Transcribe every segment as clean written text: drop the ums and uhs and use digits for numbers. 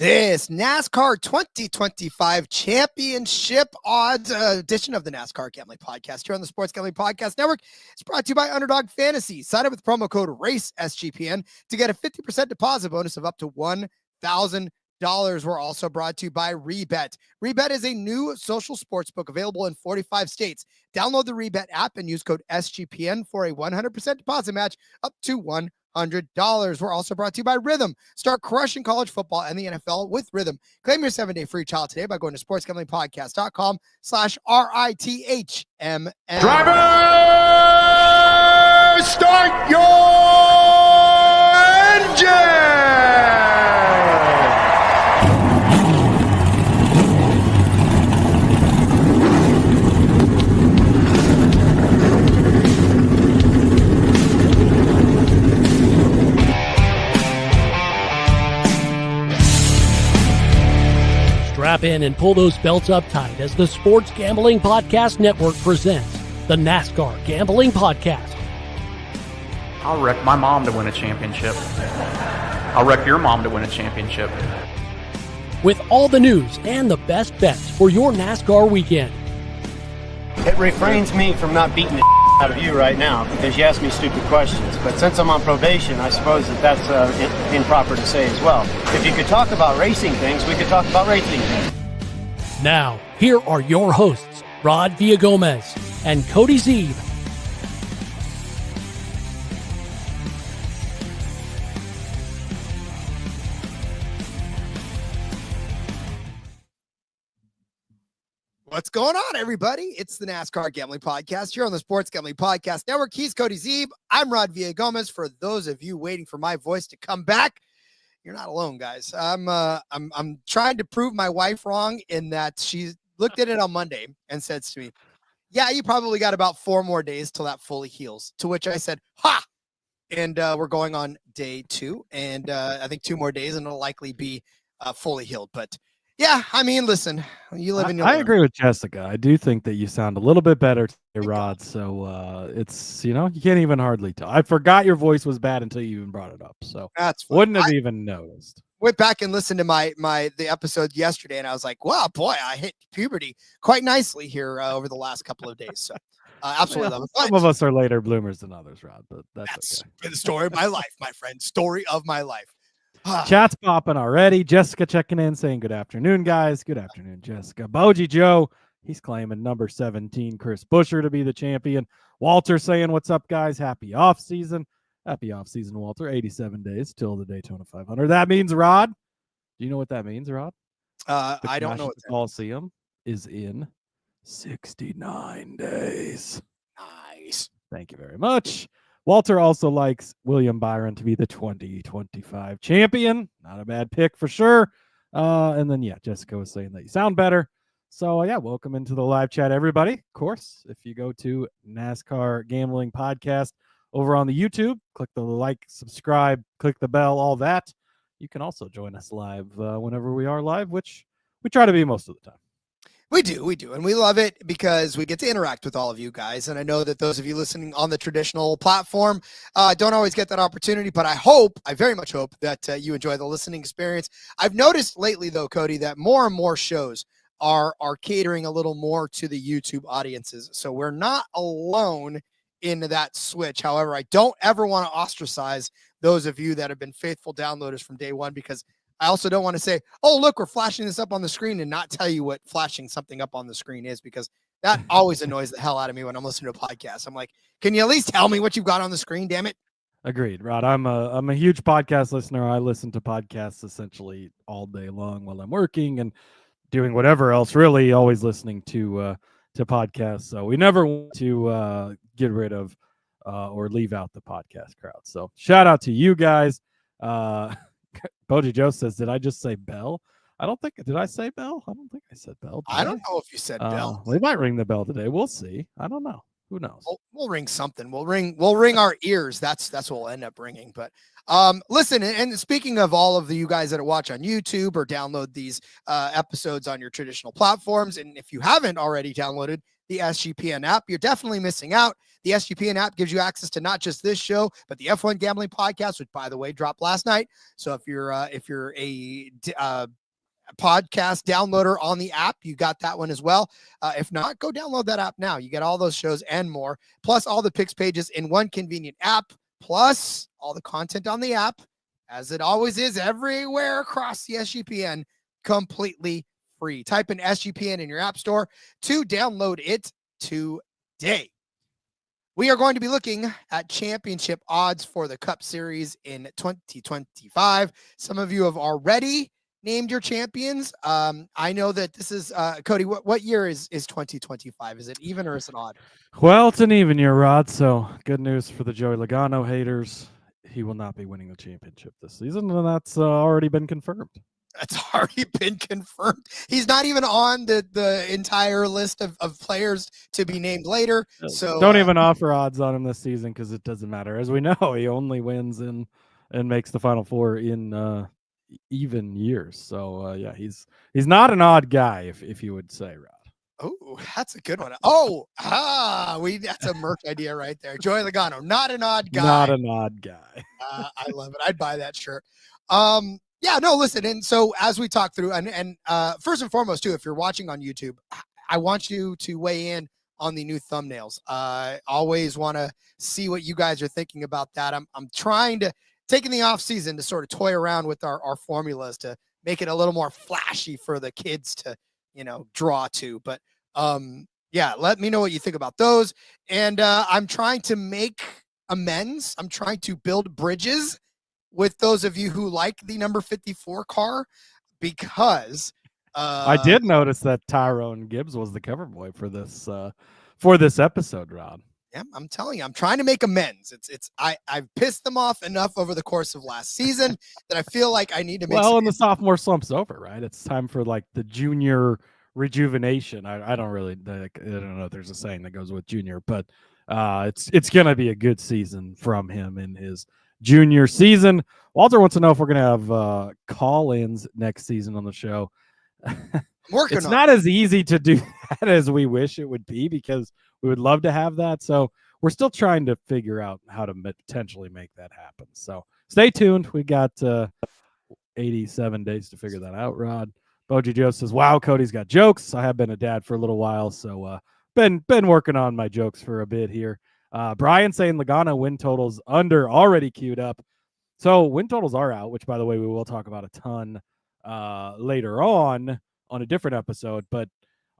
This NASCAR 2025 Championship Odds edition of the NASCAR Gambling Podcast here on the Sports Gambling Podcast Network. It's brought to you by Underdog Fantasy. Sign up with promo code RACESGPN to get a 50% deposit bonus of up to $1,000. We're also brought to you by Rebet. Rebet is a new social sportsbook available in 45 states. Download the Rebet app and use code SGPN for a 100% deposit match up to $100. We're also brought to you by Rhythm. Start crushing college football and the NFL with Rhythm. Claim your 7-day free trial today by going to sportsgamblingpodcast.com/RITHMN. Drivers, start your engine! Strap in and pull those belts up tight as the Sports Gambling Podcast Network presents the NASCAR Gambling Podcast. I'll wreck my mom to win a championship. I'll wreck your mom to win a championship. With all the news and the best bets for your NASCAR weekend. It refrains me from not beating the out of you right now because you ask me stupid questions. But since I'm on probation, I suppose that's improper to say as well. If you could talk about racing things, we could talk about racing things. Now, here are your hosts, Rod Villagomez and Cody Zeeb. What's going on, everybody? It's the NASCAR Gambling Podcast here on the Sports Gambling Podcast Network. He's Cody Zeeb. I'm Rod Villagomez. For those of you waiting for my voice to come back, you're not alone, guys. I'm trying to prove my wife wrong in that she looked at it on Monday and said to me, "Yeah, you probably got about 4 more days till that fully heals." To which I said, "Ha!" And we're going on day 2, and I think 2 more days, and it'll likely be fully healed. But yeah, I mean, listen, you live in your I agree with Jessica. I do think that you sound a little bit better today, Rod. So it's, you can't even hardly tell. I forgot your voice was bad until you even brought it up. So that's fine. Wouldn't have even noticed. Went back and listened to the episode yesterday, and I was like, wow, boy, I hit puberty quite nicely here over the last couple of days. So absolutely love it. Some of us are later bloomers than others, Rod, but that's okay. Been the story of my life, my friend. Story of my life. Chat's popping already. Jessica checking in saying good afternoon, guys. Good afternoon, Jessica. Boji Joe, he's claiming number 17, Chris Buescher, to be the champion. Walter saying, what's up, guys? Happy off season. Happy off season, Walter. 87 days till the Daytona 500. That means, Rod. Do you know what that means, Rod? I don't know what the Coliseum is in 69 days. Nice. Thank you very much. Walter also likes William Byron to be the 2025 champion. Not a bad pick for sure. And then, Jessica was saying that you sound better. So, welcome into the live chat, everybody. Of course, if you go to NASCAR Gambling Podcast over on the YouTube, click the like, subscribe, click the bell, all that. You can also join us live whenever we are live, which we try to be most of the time. We do. And we love it because we get to interact with all of you guys. And I know that those of you listening on the traditional platform don't always get that opportunity, but I very much hope that you enjoy the listening experience. I've noticed lately, though, Cody, that more and more shows are catering a little more to the YouTube audiences. So we're not alone in that switch. However, I don't ever want to ostracize those of you that have been faithful downloaders from day one, because I also don't want to say, oh, look, we're flashing this up on the screen and not tell you what flashing something up on the screen is, because that always annoys the hell out of me when I'm listening to a podcast. I'm like, can you at least tell me what you've got on the screen? Damn it. Agreed, Rod. I'm a huge podcast listener. I listen to podcasts essentially all day long while I'm working and doing whatever else, really always listening to podcasts. So we never want to get rid of or leave out the podcast crowd. So shout out to you guys. Boji Joe says, did I just say bell? Did I say bell? I don't think I said bell. I don't know if you said bell. We might ring the bell today. We'll see. I don't know. Who knows? We'll ring something. We'll ring our ears. That's what we'll end up ringing. But listen, and speaking of all of you guys that watch on YouTube or download these episodes on your traditional platforms, and if you haven't already downloaded the SGPN app, you're definitely missing out. The SGPN app gives you access to not just this show, but the F1 Gambling Podcast, which, by the way, dropped last night. So if you're a podcast downloader on the app, you got that one as well. If not, go download that app now. You get all those shows and more, plus all the picks pages in one convenient app, plus all the content on the app, as it always is everywhere across the SGPN, completely free. Type in SGPN in your app store to download it today. We are going to be looking at championship odds for the Cup Series in 2025. Some of you have already named your champions. I know that this is Cody. What year is 2025? Is it even or is it odd? Well, it's an even year, Rod. So good news for the Joey Logano haters. He will not be winning the championship this season, and that's already been confirmed. That's already been confirmed. He's not even on the entire list of players to be named later. So don't even offer odds on him this season because it doesn't matter. As we know, he only wins and makes the Final Four in even years. So yeah, he's not an odd guy, if you would say, Rod. Oh, that's a good one. That's a merch idea right there. Joey Logano, not an odd guy. Not an odd guy. I love it. I'd buy that shirt. Yeah, no, listen. And so as we talk through, and first and foremost, too, if you're watching on YouTube, I want you to weigh in on the new thumbnails. Always want to see what you guys are thinking about that. I'm trying to take in the off season to sort of toy around with our formulas to make it a little more flashy for the kids to, draw to. But yeah, let me know what you think about those. And I'm trying to make amends. I'm trying to build bridges with those of you who like the number 54 car, because I did notice that Tyrone Gibbs was the cover boy for this episode, Rob. Yeah, I'm telling you, I'm trying to make amends. I've pissed them off enough over the course of last season that I feel like I need to make. Well, and the sophomore slump's over, right? It's time for like the junior rejuvenation. I don't know if there's a saying that goes with junior, but it's gonna be a good season from him in his junior season. Walter wants to know if we're gonna have call-ins next season on the show. It's not as easy to do that as we wish it would be, because we would love to have that. So we're still trying to figure out how to potentially make that happen. So stay tuned. We got 87 days to figure that out, Rod. Boji Joe says, wow, Cody's got jokes. I have been a dad for a little while, so been working on my jokes for a bit here. Brian saying Logano win totals under, already queued up. So win totals are out, which, by the way, we will talk about a ton later on a different episode. But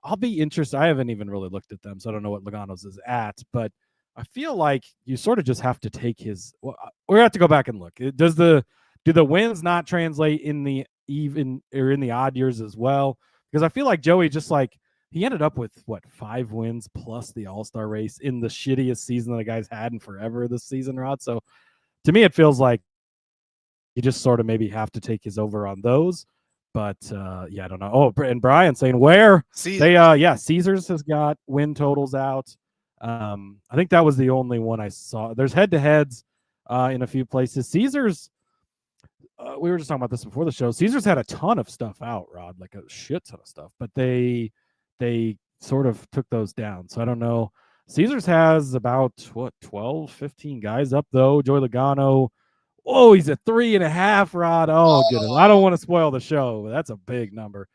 I'll be interested. I haven't even really looked at them, so I don't know what Logano's is at. But I feel like you sort of just have to take his. Well, we're gonna have to go back and look. Do the wins not translate in the even or in the odd years as well? Because I feel like Joey he ended up with 5 wins plus the All-Star race in the shittiest season that the guy's had in forever this season, Rod. So to me, it feels like you just sort of maybe have to take his over on those. But yeah, I don't know. Oh, and Brian saying where Caesars has got win totals out. I think that was the only one I saw. There's head-to-heads in a few places. Caesars, we were just talking about this before the show. Caesars had a ton of stuff out, Rod, like a shit ton of stuff, but they sort of took those down. So I don't know. Caesars has about 12, 15 guys up though. Joey Logano. Oh, he's at 3.5, Rod. Oh, goodness. I don't want to spoil the show, but that's a big number.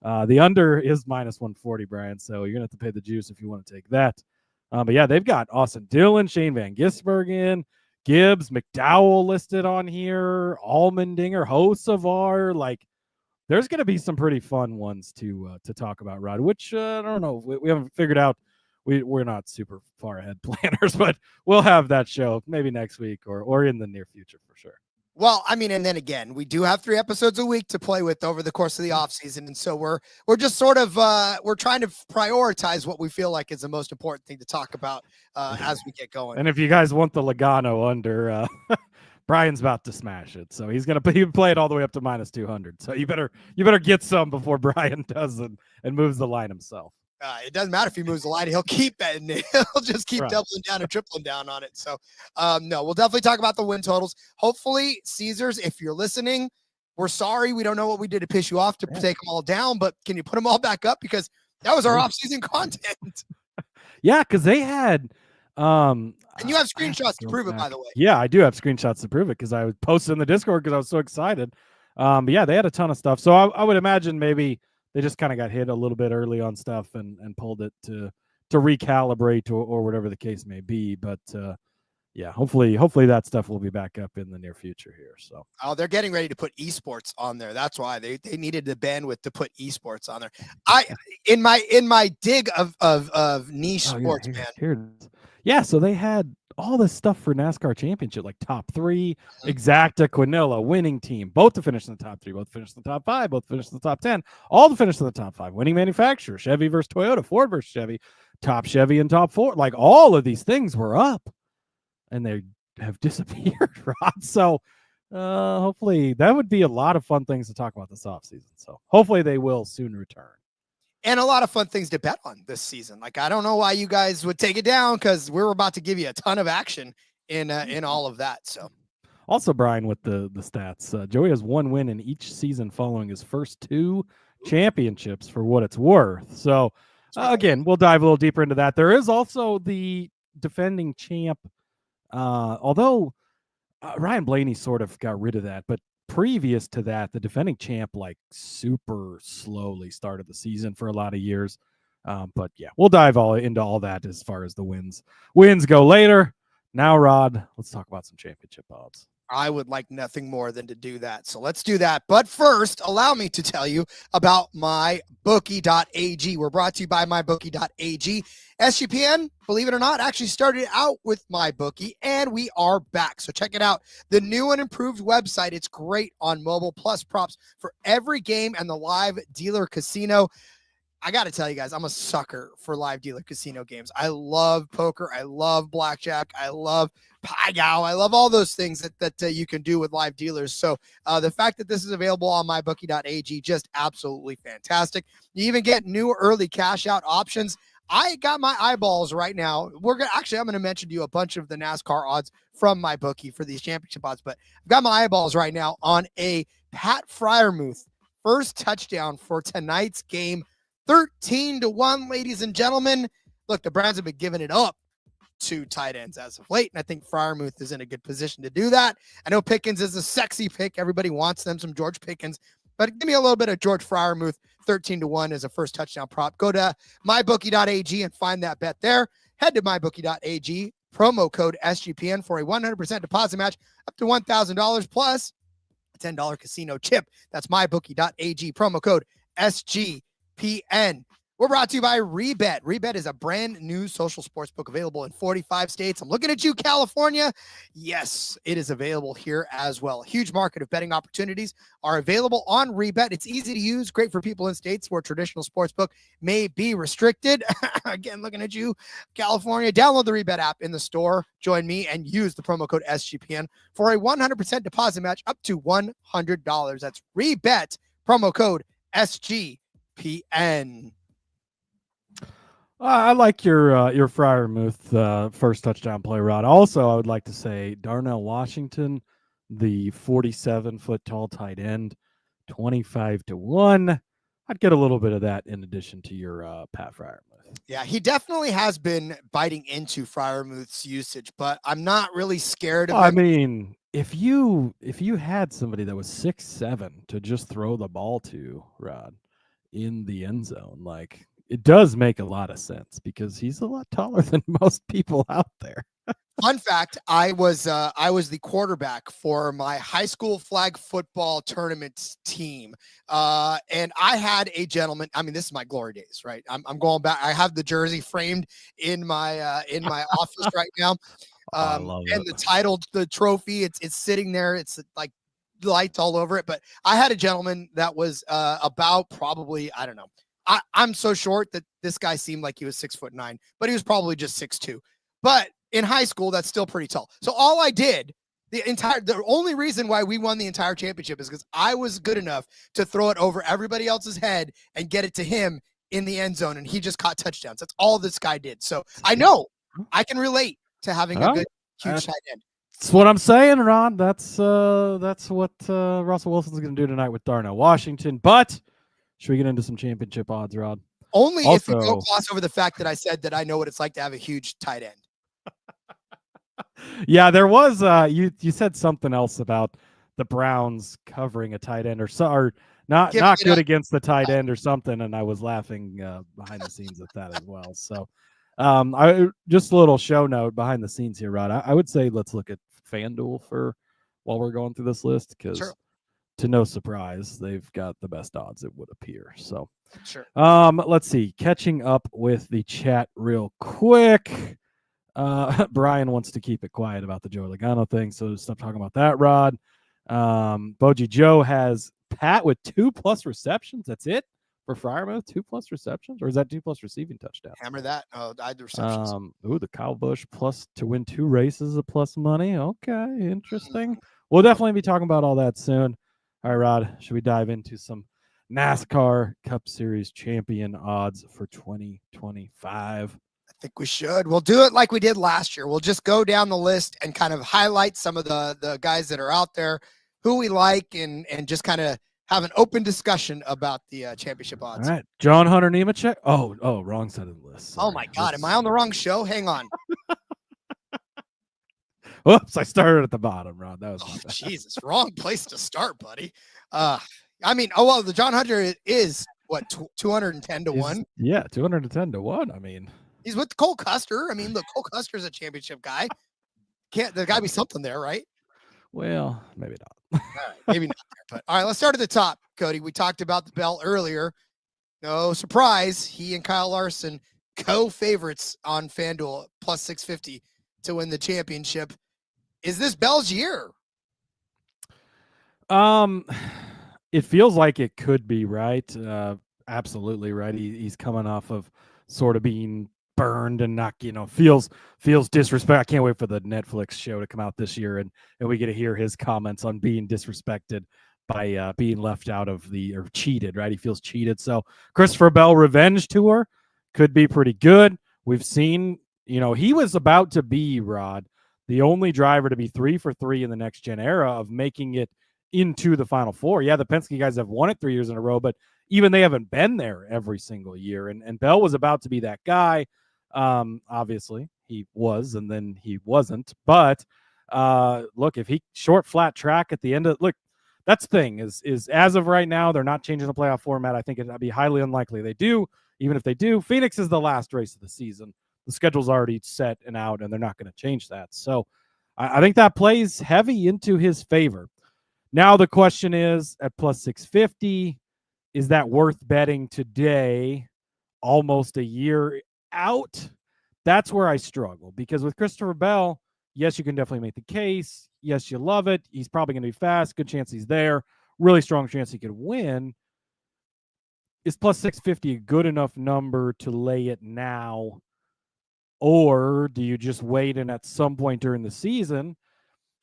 The under is minus 140, Brian. So you're going to have to pay the juice if you want to take that. But yeah, they've got Austin Dillon, Shane Van Gisbergen, Gibbs, McDowell listed on here, Allmendinger, Hocevar. Like, there's going to be some pretty fun ones to talk about, Rod, which I don't know. We haven't figured out. We're not super far ahead planners, but we'll have that show maybe next week or in the near future for sure. Well, I mean, and then again, we do have 3 episodes a week to play with over the course of the off season. And so we're just sort of, we're trying to prioritize what we feel like is the most important thing to talk about as we get going. And if you guys want the Logano under, Brian's about to smash it. So he's going to play it all the way up to minus 200. So you better get some before Brian does and moves the line himself. It doesn't matter if he moves the line. He'll keep betting it. He'll just keep Right. doubling down and tripling down on it. So, no, we'll definitely talk about the win totals. Hopefully, Caesars, if you're listening, we're sorry. We don't know what we did to piss you off to take them all down, but can you put them all back up? Because that was our off-season content. Yeah, because they had And you have screenshots to prove it, by the way. Yeah, I do have screenshots to prove it because I posted in the Discord because I was so excited. But yeah, they had a ton of stuff. So I would imagine maybe they just kind of got hit a little bit early on stuff and pulled it to recalibrate or whatever the case may be. But yeah, hopefully that stuff will be back up in the near future here. So they're getting ready to put esports on there. That's why they needed the bandwidth to put esports on there. In my dig of niche sports, man. Here it is. Yeah, so they had all this stuff for NASCAR Championship, like top 3, Exacta, Quinella, winning team, both to finish in the top 3, both finish in the top 5, both finish in the top 10, all to finish in the top 5, winning manufacturer, Chevy versus Toyota, Ford versus Chevy, top Chevy and top 4. Like all of these things were up and they have disappeared, Rod. So hopefully that would be a lot of fun things to talk about this offseason. So hopefully they will soon return. And a lot of fun things to bet on this season. Like, I don't know why you guys would take it down because we're about to give you a ton of action in all of that. So, also, Brian, with the stats, Joey has 1 win in each season following his first 2 championships for what it's worth. So, again, we'll dive a little deeper into that. There is also the defending champ, although Ryan Blaney sort of got rid of that, but previous to that, the defending champ like super slowly started the season for a lot of years. But yeah, we'll dive into all that as far as the wins go later. Now, Rod, let's talk about some championship odds. I would like nothing more than to do that. So let's do that. But first, allow me to tell you about mybookie.ag. We're brought to you by mybookie.ag. SGPN, believe it or not, actually started out with MyBookie, and we are back. So check it out. The new and improved website. It's great on mobile, plus props for every game and the live dealer casino. I got to tell you guys, I'm a sucker for live dealer casino games. I love poker. I love blackjack. I love Pai Gow. I love all those things that you can do with live dealers. So the fact that this is available on mybookie.ag, just absolutely fantastic. You even get new early cash out options. I got my eyeballs right now. I'm going to mention to you a bunch of the NASCAR odds from MyBookie for these championship odds, but I've got my eyeballs right now on a Pat Fryermuth first touchdown for tonight's game. 13-1, ladies and gentlemen. Look, the Browns have been giving it up to tight ends as of late, and I think Fryermuth is in a good position to do that. I know Pickens is a sexy pick. Everybody wants them some George Pickens, but give me a little bit of George Fryermuth. 13-1 as a first touchdown prop. Go to mybookie.ag and find that bet there. Head to mybookie.ag, promo code SGPN for a 100% deposit match up to $1,000 plus a $10 casino chip. That's mybookie.ag, promo code SGPN. We're brought to you by Rebet. Rebet is a brand new social sports book available in 45 states. I'm looking at you, California. Yes, it is available here as well. A huge market of betting opportunities are available on Rebet. It's easy to use, great for people in states where traditional sports book may be restricted. Again, looking at you, California. Download the Rebet app in the store. Join me and use the promo code SGPN for a 100% deposit match up to $100. That's Rebet, promo code SGPN. I like your Fryermuth first touchdown play, Rod. Also, I would like to say Darnell Washington, the 47-foot tall tight end, 25-1. I'd get a little bit of that in addition to your Pat Fryermuth. Yeah, he definitely has been biting into Fryermuth's usage, but I'm not really scared of him. I mean, if you had somebody that was 6'7" to just throw the ball to, Rod, in the end zone, like, it does make a lot of sense because he's a lot taller than most people out there. Fun fact, I was the quarterback for my high school flag football tournament team. And I had a gentleman, I mean, this is my glory days, right? I'm going back. I have the jersey framed in my office right now. I love and it. the title, the trophy, it's sitting there. It's like lights all over it. But I had a gentleman that was about probably, I don't know. I'm so short that this guy seemed like he was 6'9", but he was probably just 6'2". But in high school, that's still pretty tall. So all I did, the only reason why we won the entire championship is because I was good enough to throw it over everybody else's head and get it to him in the end zone, and he just caught touchdowns. That's all this guy did. So I know I can relate to having a good, huge tight end. That's what I'm saying, Ron. That's what Russell Wilson's going to do tonight with Darnell Washington. But should we get into some championship odds, Rod? Only if you don't gloss over the fact that I said that I know what it's like to have a huge tight end. Yeah, there was you said something else about the Browns covering a tight end or not good against the tight end or something, and I was laughing behind the scenes at that as well. So I just a little show note behind the scenes here, Rod. I would say let's look at FanDuel while we're going through this list, because to no surprise, they've got the best odds, it would appear. So let's see. Catching up with the chat real quick. Brian wants to keep it quiet about the Joey Logano thing, so stop talking about that, Rod. Boji Joe has Pat with 2+ receptions. That's it for Freiermuth, 2+ receptions, or is that 2+ receiving touchdowns? Hammer that. Oh, I had the receptions. The Kyle Busch plus to win 2 races a plus money. Okay, interesting. We'll definitely be talking about all that soon. All right, Rod, should we dive into some NASCAR Cup Series champion odds for 2025? I think we should. We'll do it like we did last year. We'll just go down the list and kind of highlight some of the guys that are out there, who we like, and just kind of have an open discussion about the championship odds. All right. John Hunter Nemechek. Oh, wrong side of the list. Sorry. Oh, my God. Am I on the wrong show? Hang on. Whoops, I started at the bottom, Rod. That was Jesus. Wrong place to start, buddy. The John Hunter is, what, 210 to 1? Yeah, 210 to 1. I mean, he's with Cole Custer. I mean, look, Cole Custer's a championship guy. There's got to be something there, right? Well, maybe not. All right, maybe not there. But all right, let's start at the top, Cody. We talked about the bell earlier. No surprise, he and Kyle Larson co-favorites on FanDuel plus 650 to win the championship. Is this Bell's year? It feels like it could be, right? Absolutely right. He's coming off of sort of being burned and not, feels disrespect. I can't wait for the Netflix show to come out this year and we get to hear his comments on being disrespected by being left out of or cheated, right? He feels cheated. So Christopher Bell revenge tour could be pretty good. We've seen, he was about to be, Rod, the only driver to be 3 for 3 in the next gen era of making it into the Final Four. Yeah, the Penske guys have won it 3 years in a row, but even they haven't been there every single year. And Bell was about to be that guy. Obviously he was, and then he wasn't. But look, if he short flat track at the end of that's the thing is as of right now, they're not changing the playoff format. I think it'd be highly unlikely they do. Even if they do, Phoenix is the last race of the season. The schedule's already set and out, and they're not going to change that. So I think that plays heavy into his favor. Now the question is, at plus 650, is that worth betting today, almost a year out? That's where I struggle, because with Christopher Bell, yes, you can definitely make the case. Yes, you love it. He's probably going to be fast. Good chance he's there. Really strong chance he could win. Is plus 650 a good enough number to lay it now? Or do you just wait and at some point during the season?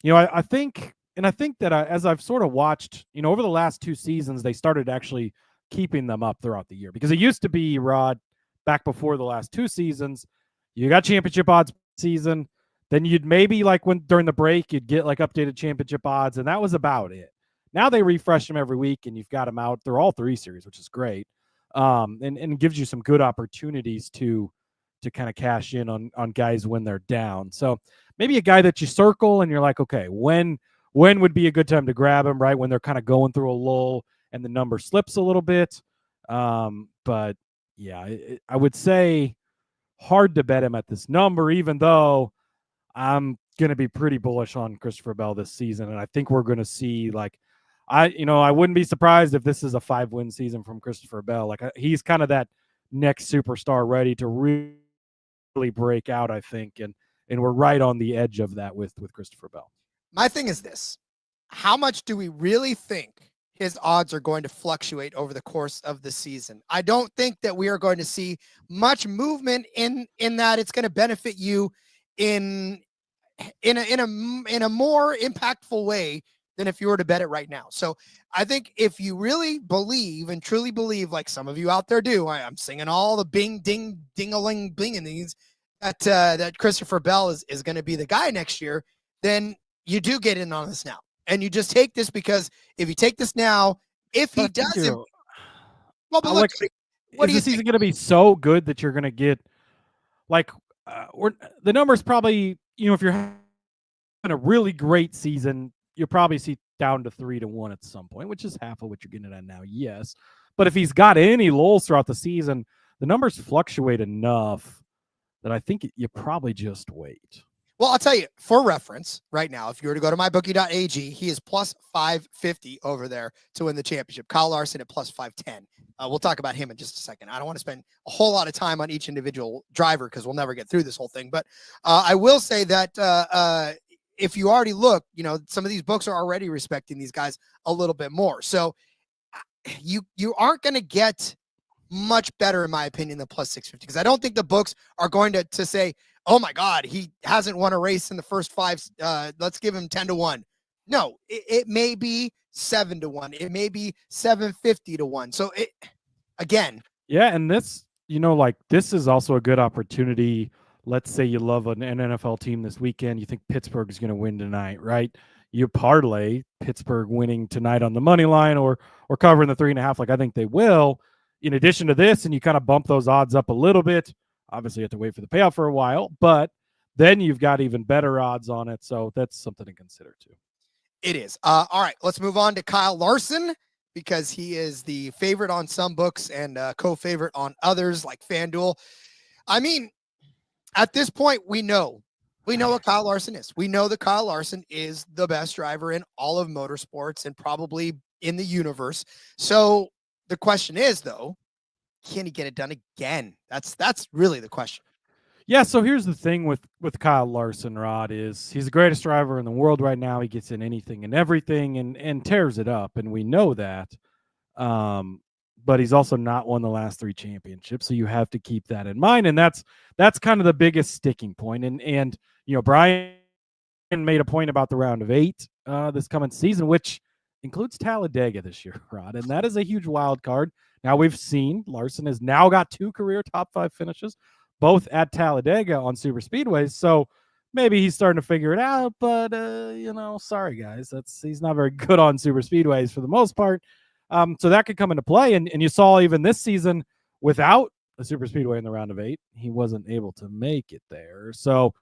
I think that as I've sort of watched, over the last 2 seasons, they started actually keeping them up throughout the year, because it used to be, Rod, back before the last 2 seasons, you got championship odds season, then you'd maybe during the break, you'd get updated championship odds, and that was about it. Now they refresh them every week, and you've got them out. They're all 3 series, which is great. And gives you some good opportunities to kind of cash in on guys when they're down. So maybe a guy that you circle and you're like, okay, when would be a good time to grab him, right? When they're kind of going through a lull and the number slips a little bit. But yeah, I would say hard to bet him at this number, even though I'm going to be pretty bullish on Christopher Bell this season. And I think we're going to see I wouldn't be surprised if this is a 5-win season from Christopher Bell. He's kind of that next superstar ready to really break out, I think. And we're right on the edge of that with Christopher Bell. My thing is this: how much do we really think his odds are going to fluctuate over the course of the season? I don't think that we are going to see much movement in that. It's going to benefit you in a more impactful way than if you were to bet it right now. So I think if you really believe and truly believe, like some of you out there do, I'm singing all the bing, ding, ding-a-ling, bling-a-lings, that Christopher Bell is going to be the guy next year, then you do get in on this now. And you just take this, because if you take this now, if he does it, well, but look, what is the season going to be so good that you're going to get like the numbers probably, if you're having a really great season, you'll probably see down to 3-1 at some point, which is half of what you're getting at now. Yes. But if he's got any lulls throughout the season, the numbers fluctuate enough that I think you probably just wait. Well, I'll tell you, for reference, right now, if you were to go to mybookie.ag, he is plus 550 over there to win the championship. Kyle Larson at plus 510. We'll talk about him in just a second. I don't want to spend a whole lot of time on each individual driver because we'll never get through this whole thing. But I will say that if you already look, some of these books are already respecting these guys a little bit more. So you aren't going to get much better, in my opinion, than plus 650, because I don't think the books are going to say, oh my God, he hasn't won a race in the first 5. Let's give him 10-1. No, it may be 7-1. It may be 750-1. So again. Yeah. And this, this is also a good opportunity. Let's say you love an NFL team this weekend. You think Pittsburgh is going to win tonight, right? You parlay Pittsburgh winning tonight on the money line or covering the 3.5. Like I think they will. In addition to this, and you kind of bump those odds up a little bit. Obviously, you have to wait for the payout for a while, but then you've got even better odds on it. So that's something to consider too. It is. All right, let's move on to Kyle Larson, because he is the favorite on some books and co-favorite on others like FanDuel. I mean, at this point, we know what Kyle Larson is. We know that Kyle Larson is the best driver in all of motorsports and probably in the universe. So the question is, though, can he get it done again? That's really the question. Yeah, so here's the thing with Kyle Larson, Rod, is he's the greatest driver in the world right now. He gets in anything and everything and tears it up, and we know that. But he's also not won the last 3 championships, so you have to keep that in mind, and that's kind of the biggest sticking point. And Brian made a point about the round of 8 this coming season, which includes Talladega this year, Rod, and that is a huge wild card. Now we've seen Larson has now got 2 career top 5 finishes, both at Talladega on super speedways. So maybe he's starting to figure it out, but sorry guys, he's not very good on super speedways for the most part. So that could come into play. And you saw even this season without a super speedway in the round of 8, he wasn't able to make it there. So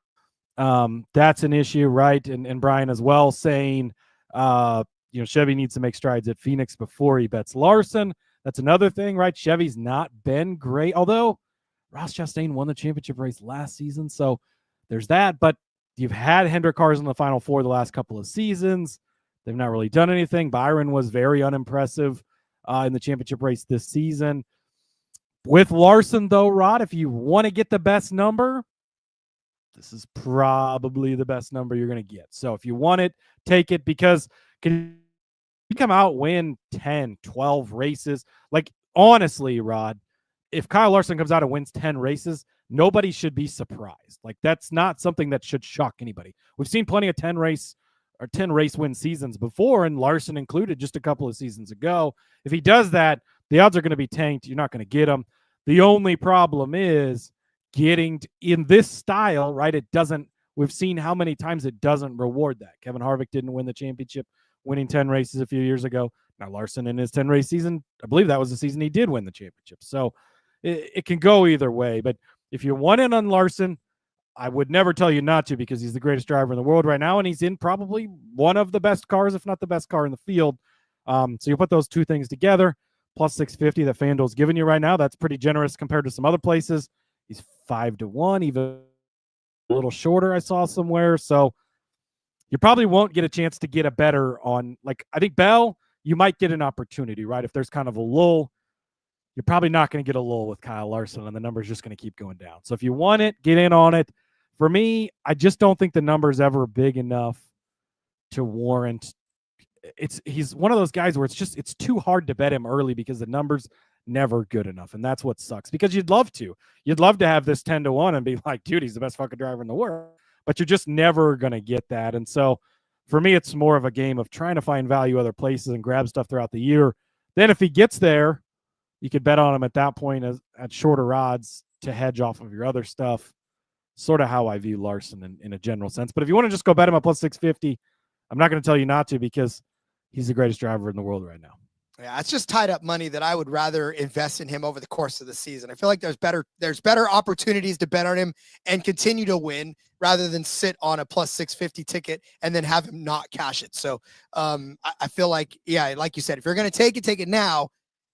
that's an issue, right? And Brian as well saying, Chevy needs to make strides at Phoenix before he bets Larson. That's another thing, right? Chevy's not been great, although Ross Chastain won the championship race last season. So there's that. But you've had Hendrick cars in the Final Four the last couple of seasons. They've not really done anything. Byron was very unimpressive in the championship race this season. With Larson, though, Rod, if you want to get the best number, this is probably the best number you're going to get. So if you want it, take it, because can you come out, win 10, 12 races? Like, honestly, Rod, if Kyle Larson comes out and wins 10 races, nobody should be surprised. Like, that's not something that should shock anybody. We've seen plenty of 10 race win seasons before, and Larson included just a couple of seasons ago. If he does that, the odds are going to be tanked. You're not going to get them. The only problem is getting in this style, right? It doesn't. We've seen how many times it doesn't reward that. Kevin Harvick didn't win the championship, winning 10 races a few years ago. Now Larson in his 10 race season, I believe that was the season he did win the championship. So it can go either way. But if you want in on Larson, I would never tell you not to, because he's the greatest driver in the world right now, and he's in probably one of the best cars, if not the best car in the field. So you put those two things together, plus 650 that FanDuel's giving you right now. That's pretty generous compared to some other places. He's 5-1, even a little shorter, I saw somewhere. So you probably won't get a chance to get a better on, like, I think Bell, you might get an opportunity, right? If there's kind of a lull, you're probably not going to get a lull with Kyle Larson, and the number's just going to keep going down. So if you want it, get in on it. For me, I just don't think the number's ever big enough to warrant. He's one of those guys where it's too hard to bet him early because the number's never good enough, and that's what sucks. Because you'd love to have this 10-1 and be like, dude, he's the best fucking driver in the world, but you're just never gonna get that. And so For me, it's more of a game of trying to find value other places and grab stuff throughout the year. Then if he gets there, you could bet on him at that point at shorter odds to hedge off of your other stuff. Sort of how I view Larson in a general sense. But if you want to just go bet him at plus 650, I'm not going to tell you not to, because he's the greatest driver in the world right now. Yeah, it's just tied up money that I would rather invest in him over the course of the season. I feel like there's better opportunities to bet on him and continue to win rather than sit on a plus 650 ticket and then have him not cash it. So I feel like, yeah, like you said, if you're going to take it now,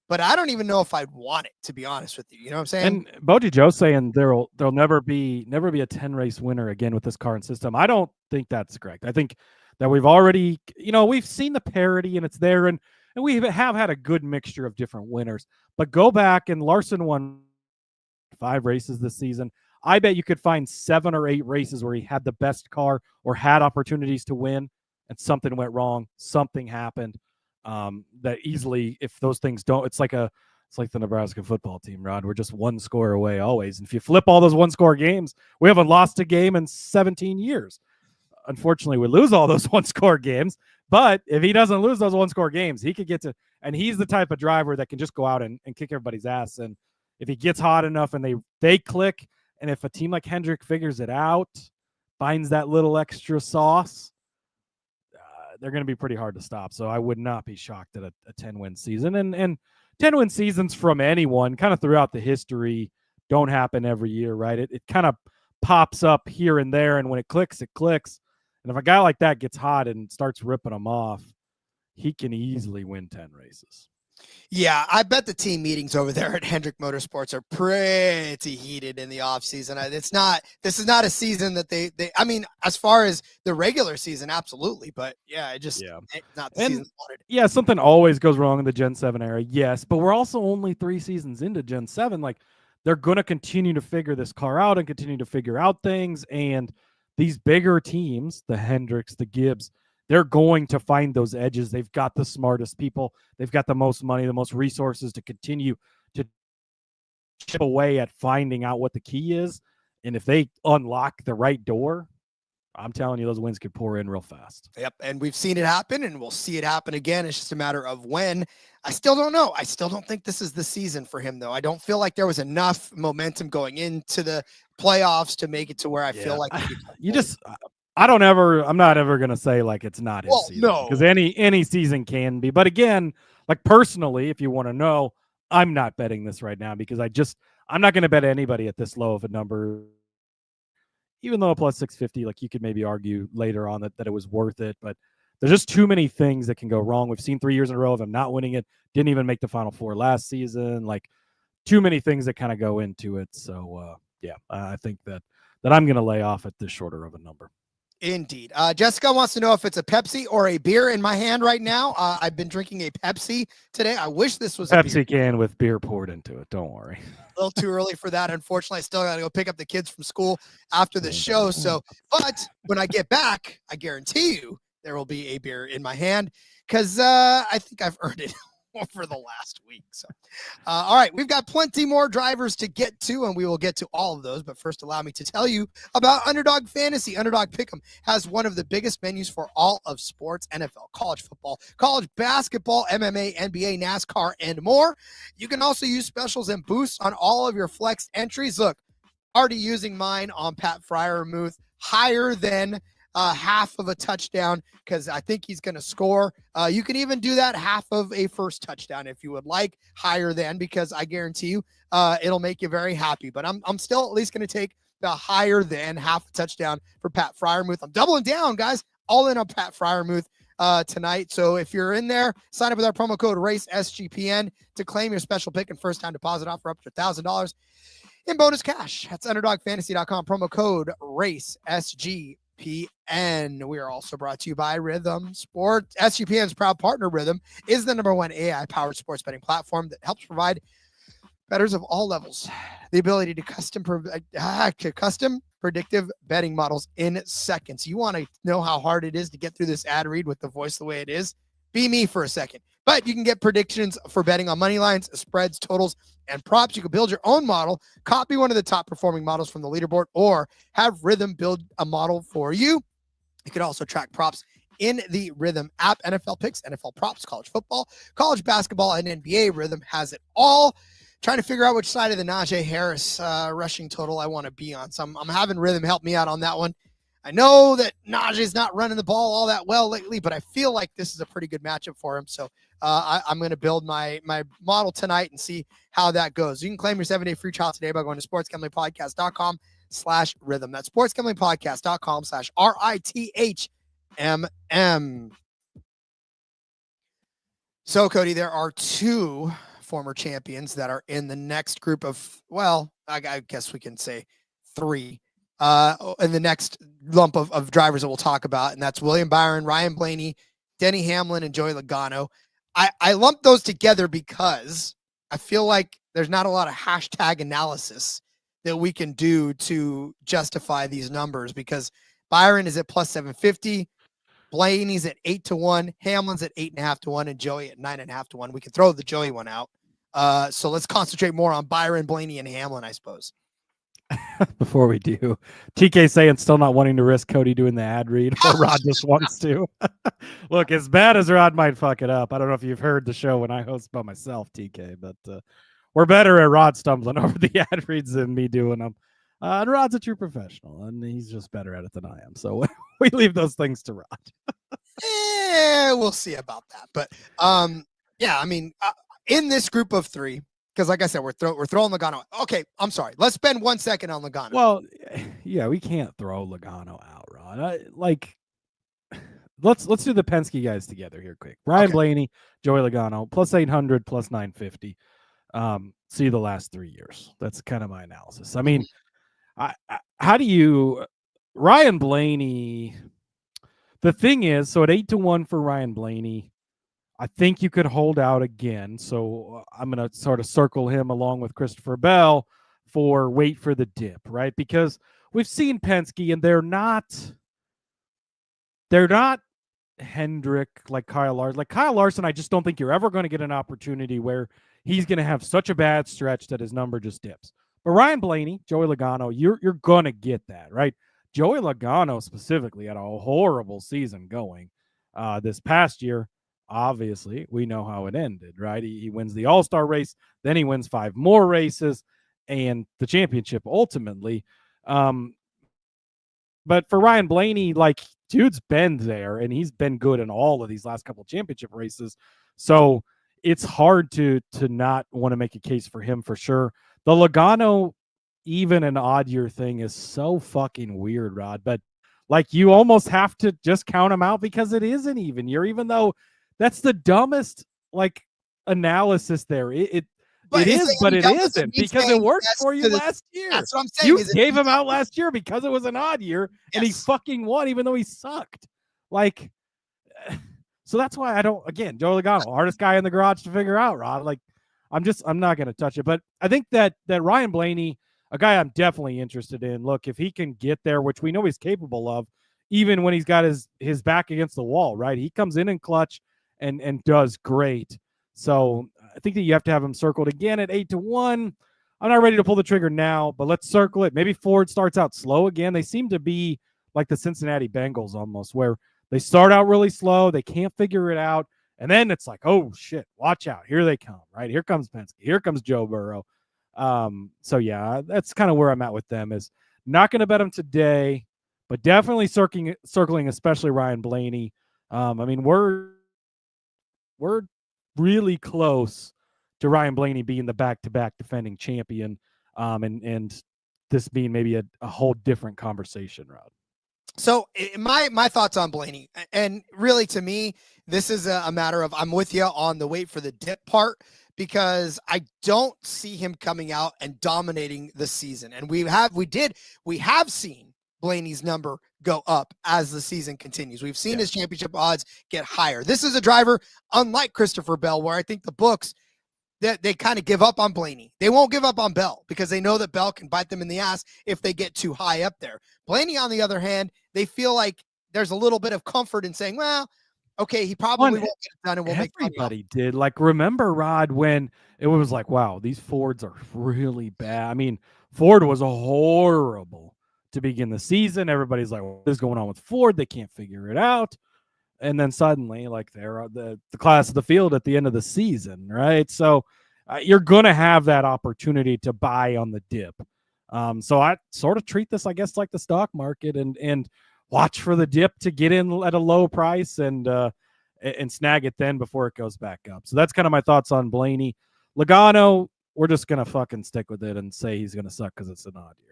but I don't even know if I'd want it, to be honest with you. You know what I'm saying? And Boji Joe's saying there'll never be a 10 race winner again with this car and system. I don't think that's correct. I think that we've already, we've seen the parity and it's there, and we have had a good mixture of different winners. But go back, and Larson won 5 races this season. I bet you could find 7 or 8 races where he had the best car or had opportunities to win, and something went wrong, something happened. That easily, if those things don't, it's like the Nebraska football team, Rod. We're just 1 score away always. And if you flip all those 1-score games, we haven't lost a game in 17 years. Unfortunately, we lose all those 1-score games. But if he doesn't lose those 1-score games, he could get to, and he's the type of driver that can just go out and kick everybody's ass. And if he gets hot enough and they click, and if a team like Hendrick figures it out, finds that little extra sauce, they're going to be pretty hard to stop. So I would not be shocked at a 10-win season. And 10-win seasons from anyone kind of throughout the history don't happen every year, right? It kind of pops up here and there, and when it clicks, it clicks. And if a guy like that gets hot and starts ripping them off, he can easily win 10 races. Yeah, I bet the team meetings over there at Hendrick Motorsports are pretty heated in the offseason. This is not a season that they I mean, as far as the regular season, absolutely. But yeah, it's not the season wanted. Yeah, something always goes wrong in the Gen 7 era. Yes, but we're also only 3 seasons into Gen 7. Like, they're going to continue to figure this car out and continue to figure out things. And these bigger teams, the Hendricks, the Gibbs, they're going to find those edges. They've got the smartest people. They've got the most money, the most resources to continue to chip away at finding out what the key is. And if they unlock the right door, I'm telling you, those wins could pour in real fast. Yep, and we've seen it happen, and we'll see it happen again. It's just a matter of when. I still don't know. I still don't think this is the season for him, though. I don't feel like there was enough momentum going into the playoffs to make it to where I feel like I'm not ever going to say like it's not his season. No. Because any season can be. But again, like personally, if you want to know, I'm not betting this right now because I'm not going to bet anybody at this low of a number. Even though a plus 650, like you could maybe argue later on that it was worth it, but there's just too many things that can go wrong. We've seen 3 years in a row of him not winning it, didn't even make the Final Four last season. Like, too many things that kind of go into it. So, I think that I'm going to lay off at this shorter of a number. Indeed. Jessica wants to know if it's a Pepsi or a beer in my hand right now. I've been drinking a Pepsi today. I wish this was a Pepsi can with beer poured into it. Don't worry. A little too early for that. Unfortunately, I still got to go pick up the kids from school after the show. So, but when I get back, I guarantee you there will be a beer in my hand because I think I've earned it over the last week. So, all right, we've got plenty more drivers to get to, and we will get to all of those. But first, allow me to tell you about Underdog Fantasy. Underdog Pick'em has one of the biggest menus for all of sports: NFL, college football, college basketball, MMA, NBA, NASCAR, and more. You can also use specials and boosts on all of your flex entries. Look, already using mine on Pat Freiermuth, higher than half of a touchdown because I think he's going to score. You can even do that half of a first touchdown if you would like, higher than, because I guarantee you it'll make you very happy. But I'm still at least going to take the higher than half a touchdown for Pat Freiermuth. I'm doubling down, guys, all in on Pat Freiermuth tonight. So if you're in there, sign up with our promo code RACESGPN to claim your special pick and first time deposit offer up to $1,000 in bonus cash. That's underdogfantasy.com, promo code RACESGPN. We are also brought to you by Rhythm Sports. SGPN's proud partner, Rhythm, is the #1 AI-powered sports betting platform that helps provide bettors of all levels the ability to custom predictive betting models in seconds. You want to know how hard it is to get through this ad read with the voice the way it is? Be me for a second. But you can get predictions for betting on money lines, spreads, totals, and props. You can build your own model, copy one of the top performing models from the leaderboard, or have Rhythm build a model for you. You can also track props in the Rhythm app. NFL picks, NFL props, college football, college basketball, and NBA. Rhythm has it all. Trying to figure out which side of the Najee Harris rushing total I want to be on. So I'm having Rhythm help me out on that one. I know that Najee's not running the ball all that well lately, but I feel like this is a pretty good matchup for him. So I'm going to build my model tonight and see how that goes. You can claim your 7-day free trial today by going to sportsgamblingpodcast.com/rhythm. That's sportsgamblingpodcast.com/RITHMM. So, Cody, there are 2 former champions that are in the next group of, well, I guess we can say 3 in the next lump of drivers that we'll talk about, and that's William Byron, Ryan Blaney, Denny Hamlin, and Joey Logano. I lumped those together because I feel like there's not a lot of hashtag analysis that we can do to justify these numbers, because Byron is at plus 750, Blaney's at 8-1, Hamlin's at 8.5-1, and Joey at 9.5-1. We can throw the Joey one out. So let's concentrate more on Byron, Blaney, and Hamlin, I suppose. Before we do, TK saying still not wanting to risk Cody doing the ad read, or Rod just wants to. Look, as bad as Rod might fuck it up, I don't know if you've heard the show when I host by myself, TK, but we're better at Rod stumbling over the ad reads than me doing them. And Rod's a true professional, and he's just better at it than I am. So we leave those things to Rod. We'll see about that. But yeah, I mean, in this group of 3, because like I said, we're throwing Logano. Okay, I'm sorry. Let's spend 1 second on Logano. Well, yeah, we can't throw Logano out, Rod. Let's do the Penske guys together here quick. Ryan Blaney, Joey Logano, plus 800, plus 950. See the last 3 years. That's kind of my analysis. I mean, how do you Ryan Blaney? The thing is, so at 8-1 for Ryan Blaney, I think you could hold out again. So I'm going to sort of circle him along with Christopher Bell for wait for the dip, right? Because we've seen Penske, and they're not Hendrick like Kyle Larson. Like Kyle Larson, I just don't think you're ever going to get an opportunity where he's going to have such a bad stretch that his number just dips. But Ryan Blaney, Joey Logano, you're going to get that, right? Joey Logano specifically had a horrible season going this past year. Obviously, we know how it ended, right? He wins the All-Star race, then he wins 5 more races and the championship ultimately. But for Ryan Blaney, like, dude's been there, and he's been good in all of these last couple championship races. So it's hard to not want to make a case for him for sure. The Logano, even an odd year thing, is so fucking weird, Rod. But like, you almost have to just count him out because it is an even year, even though that's the dumbest like analysis there. It is, but it isn't, because it worked for you last year. That's what I'm saying. You gave him out last year because it was an odd year, and he fucking won, even though he sucked. Like, so that's why I don't. Again, Joey Logano, hardest guy in the garage to figure out, Rod. Like, I'm not going to touch it. But I think that Ryan Blaney, a guy I'm definitely interested in. Look, if he can get there, which we know he's capable of, even when he's got his back against the wall, right? He comes in clutch and does great. So I think that you have to have him circled again at 8-1. I'm not ready to pull the trigger now, but let's circle it. Maybe Ford starts out slow again. They seem to be like the Cincinnati Bengals almost, where they start out really slow. They can't figure it out. And then it's like, oh, shit, watch out. Here they come, right? Here comes Penske. Here comes Joe Burrow. So, yeah, that's kind of where I'm at with them. Is not going to bet them today, but definitely circling especially Ryan Blaney. I mean, we're really close to Ryan Blaney being the back-to-back defending champion, and this being maybe a whole different conversation, Rod. So my thoughts on Blaney, and really to me, this is a matter of, I'm with you on the wait for the dip part, because I don't see him coming out and dominating the season. And we have seen Blaney's number go up as the season continues. We've seen his championship odds get higher. This is a driver, unlike Christopher Bell, where I think the books, that they kind of give up on Blaney. They won't give up on Bell because they know that Bell can bite them in the ass if they get too high up there. Blaney, on the other hand, they feel like there's a little bit of comfort in saying, well, okay, he probably won't get it done, and we'll make money. Everybody did. Like, remember, Rod, when it was like, wow, these Fords are really bad. I mean, Ford was horrible to begin the season. Everybody's like, what is going on with Ford? They can't figure it out. and then suddenly, like, they're the class of the field at the end of the season, right? So you're going to have that opportunity to buy on the dip. So I sort of treat this, I guess, like the stock market, and watch for the dip to get in at a low price and snag it then before it goes back up. So that's kind of my thoughts on Blaney. Logano, we're just going to fucking stick with it and say he's going to suck because it's an odd year.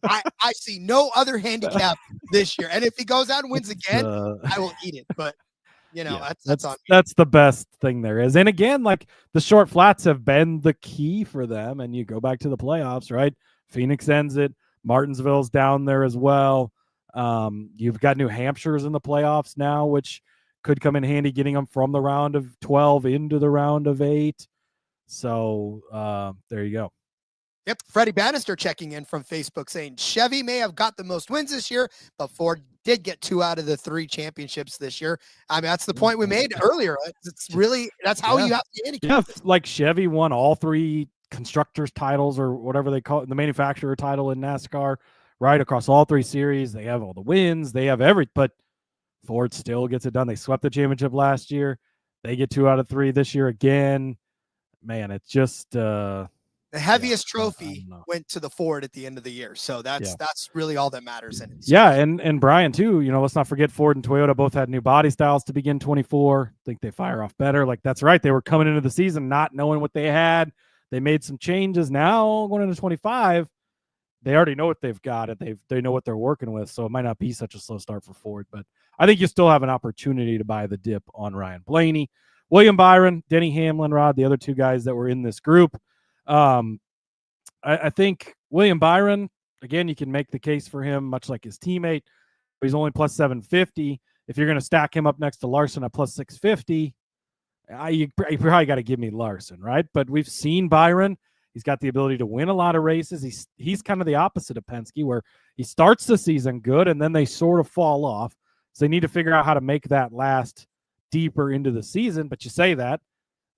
I see no other handicap this year. And if he goes out and wins again, I will eat it. But, that's the best thing there is. And again, like, the short flats have been the key for them. And you go back to the playoffs, right? Phoenix ends it. Martinsville's down there as well. You've got New Hampshire's in the playoffs now, which could come in handy getting them from the round of 12 into the round of 8. So there you go. Yep. Freddie Bannister checking in from Facebook saying Chevy may have got the most wins this year, but Ford did get 2 out of the 3 championships this year. I mean, that's the point we made earlier. It's really, that's how you have to handicap. Yeah, like Chevy won all 3 constructors titles, or whatever they call it, the manufacturer title in NASCAR, right? Across all 3 series. They have all the wins. They have but Ford still gets it done. They swept the championship last year. They get 2 out of 3 this year again. Man, it's just the heaviest trophy went to the Ford at the end of the year. So that's really all that matters in it. Yeah, and Brian too, let's not forget Ford and Toyota both had new body styles to begin 24. I think they fire off better. Like, that's right. They were coming into the season not knowing what they had. They made some changes. Now going into 25, they already know what they've got, and they know what they're working with. So it might not be such a slow start for Ford, but I think you still have an opportunity to buy the dip on Ryan Blaney. William Byron, Denny Hamlin, Rod, the other 2 guys that were in this group. I think William Byron, again, you can make the case for him, much like his teammate. He's only plus 750. If you're going to stack him up next to Larson at plus 650, you probably got to give me Larson, right? But we've seen Byron. He's got the ability to win a lot of races. He's kind of the opposite of Penske, where he starts the season good and then they sort of fall off. So they need to figure out how to make that last deeper into the season. But you say that,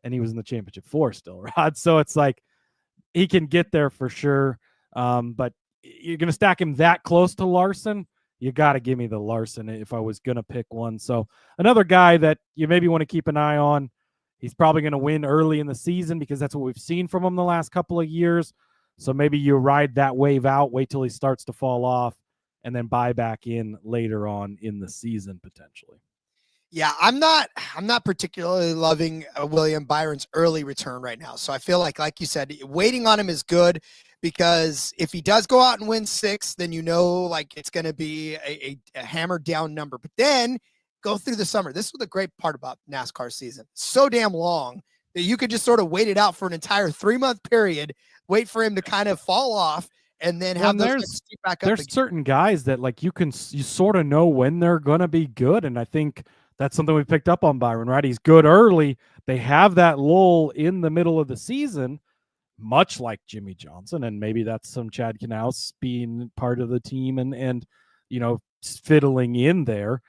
and he was in the championship 4 still, Rod. So it's like he can get there for sure. But you're going to stack him that close to Larson, you got to give me the Larson if I was going to pick one. So another guy that you maybe want to keep an eye on. He's probably going to win early in the season because that's what we've seen from him the last couple of years. So maybe you ride that wave out, wait till he starts to fall off, and then buy back in later on in the season potentially. Yeah, I'm not particularly loving William Byron's early return right now. So I feel like you said, waiting on him is good, because if he does go out and win 6, then like it's going to be a hammered down number. But then go through the summer. This was the great part about NASCAR season. So damn long that you could just sort of wait it out for an entire 3-month period, wait for him to kind of fall off, and then have those guys back up. There's certain guys that like you sort of know when they're going to be good. And I think that's something we picked up on Byron, right? He's good early. They have that lull in the middle of the season, much like Jimmy Johnson. And maybe that's some Chad Knaus being part of the team and fiddling in there.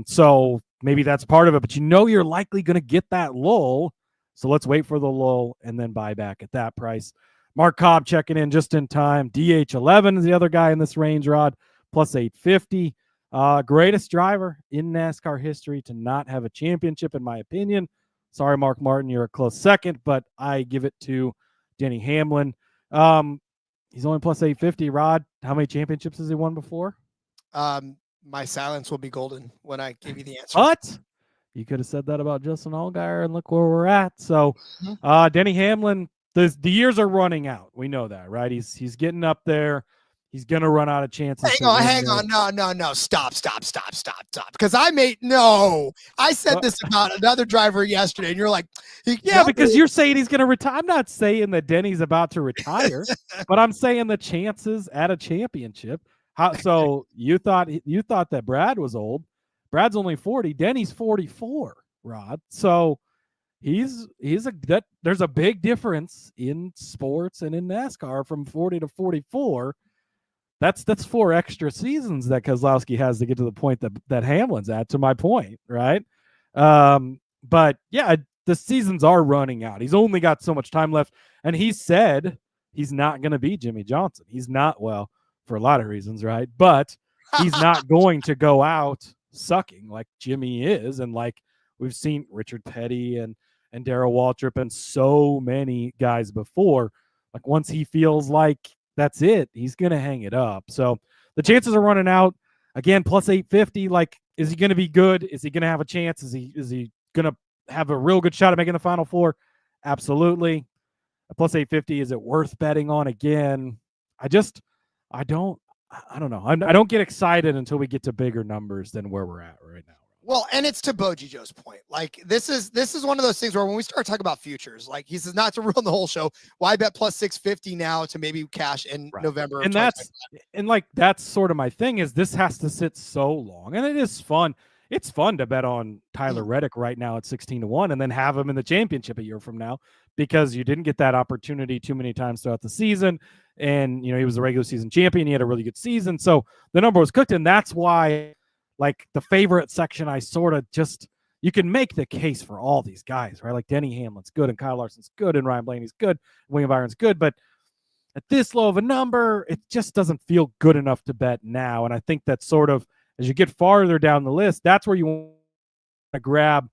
So maybe that's part of it, but you're likely going to get that lull. So let's wait for the lull and then buy back at that price. Mark Cobb checking in just in time. DH11 is the other guy in this range, Rod, plus 850. Greatest driver in NASCAR history to not have a championship, in my opinion. Sorry, Mark Martin, you're a close second, but I give it to Denny Hamlin. He's only plus 850. Rod, how many championships has he won before? My silence will be golden when I give you the answer. What? You could have said that about Justin Allgaier, and look where we're at. So, Denny Hamlin, the years are running out. We know that, right? He's getting up there. He's going to run out of chances. Hang on. No. Stop. Because I said this about another driver yesterday, and you're like, because you're saying he's going to retire. I'm not saying that Denny's about to retire, but I'm saying the chances at a championship. So you thought that Brad was old. Brad's only 40. Denny's 44, Rod. So there's a big difference in sports and in NASCAR from 40 to 44. That's 4 extra seasons that Keselowski has to get to the point that Hamlin's at, to my point, right? But yeah, the seasons are running out. He's only got so much time left, and he said he's not going to be Jimmy Johnson. He's not, well, for a lot of reasons, right? But he's not going to go out sucking like Jimmy is, and like we've seen Richard Petty and Darrell Waltrip and so many guys before. Like once he feels like that's it, he's going to hang it up. So the chances are running out. Again, plus 850. Like, is he going to be good? Is he going to have a chance? Is he going to have a real good shot at making the Final Four? Absolutely. A plus 850. Is it worth betting on again? I don't know. I don't get excited until we get to bigger numbers than where we're at right now. Well, and it's to Boji Joe's point. Like this is one of those things where when we start talking about futures, like he says, not to ruin the whole show, why bet plus 650 now to maybe cash in November? And that's sort of my thing is this has to sit so long, and it is fun. It's fun to bet on Tyler Reddick right now at 16-1 and then have him in the championship a year from now because you didn't get that opportunity too many times throughout the season. And, he was a regular season champion. He had a really good season. So the number was cooked. And that's why, like, the favorite section, I sort of just, you can make the case for all these guys, right? Like Denny Hamlin's good and Kyle Larson's good and Ryan Blaney's good. William Byron's good. But at this low of a number, it just doesn't feel good enough to bet now. And I think that's sort of, as you get farther down the list, that's where you want to grab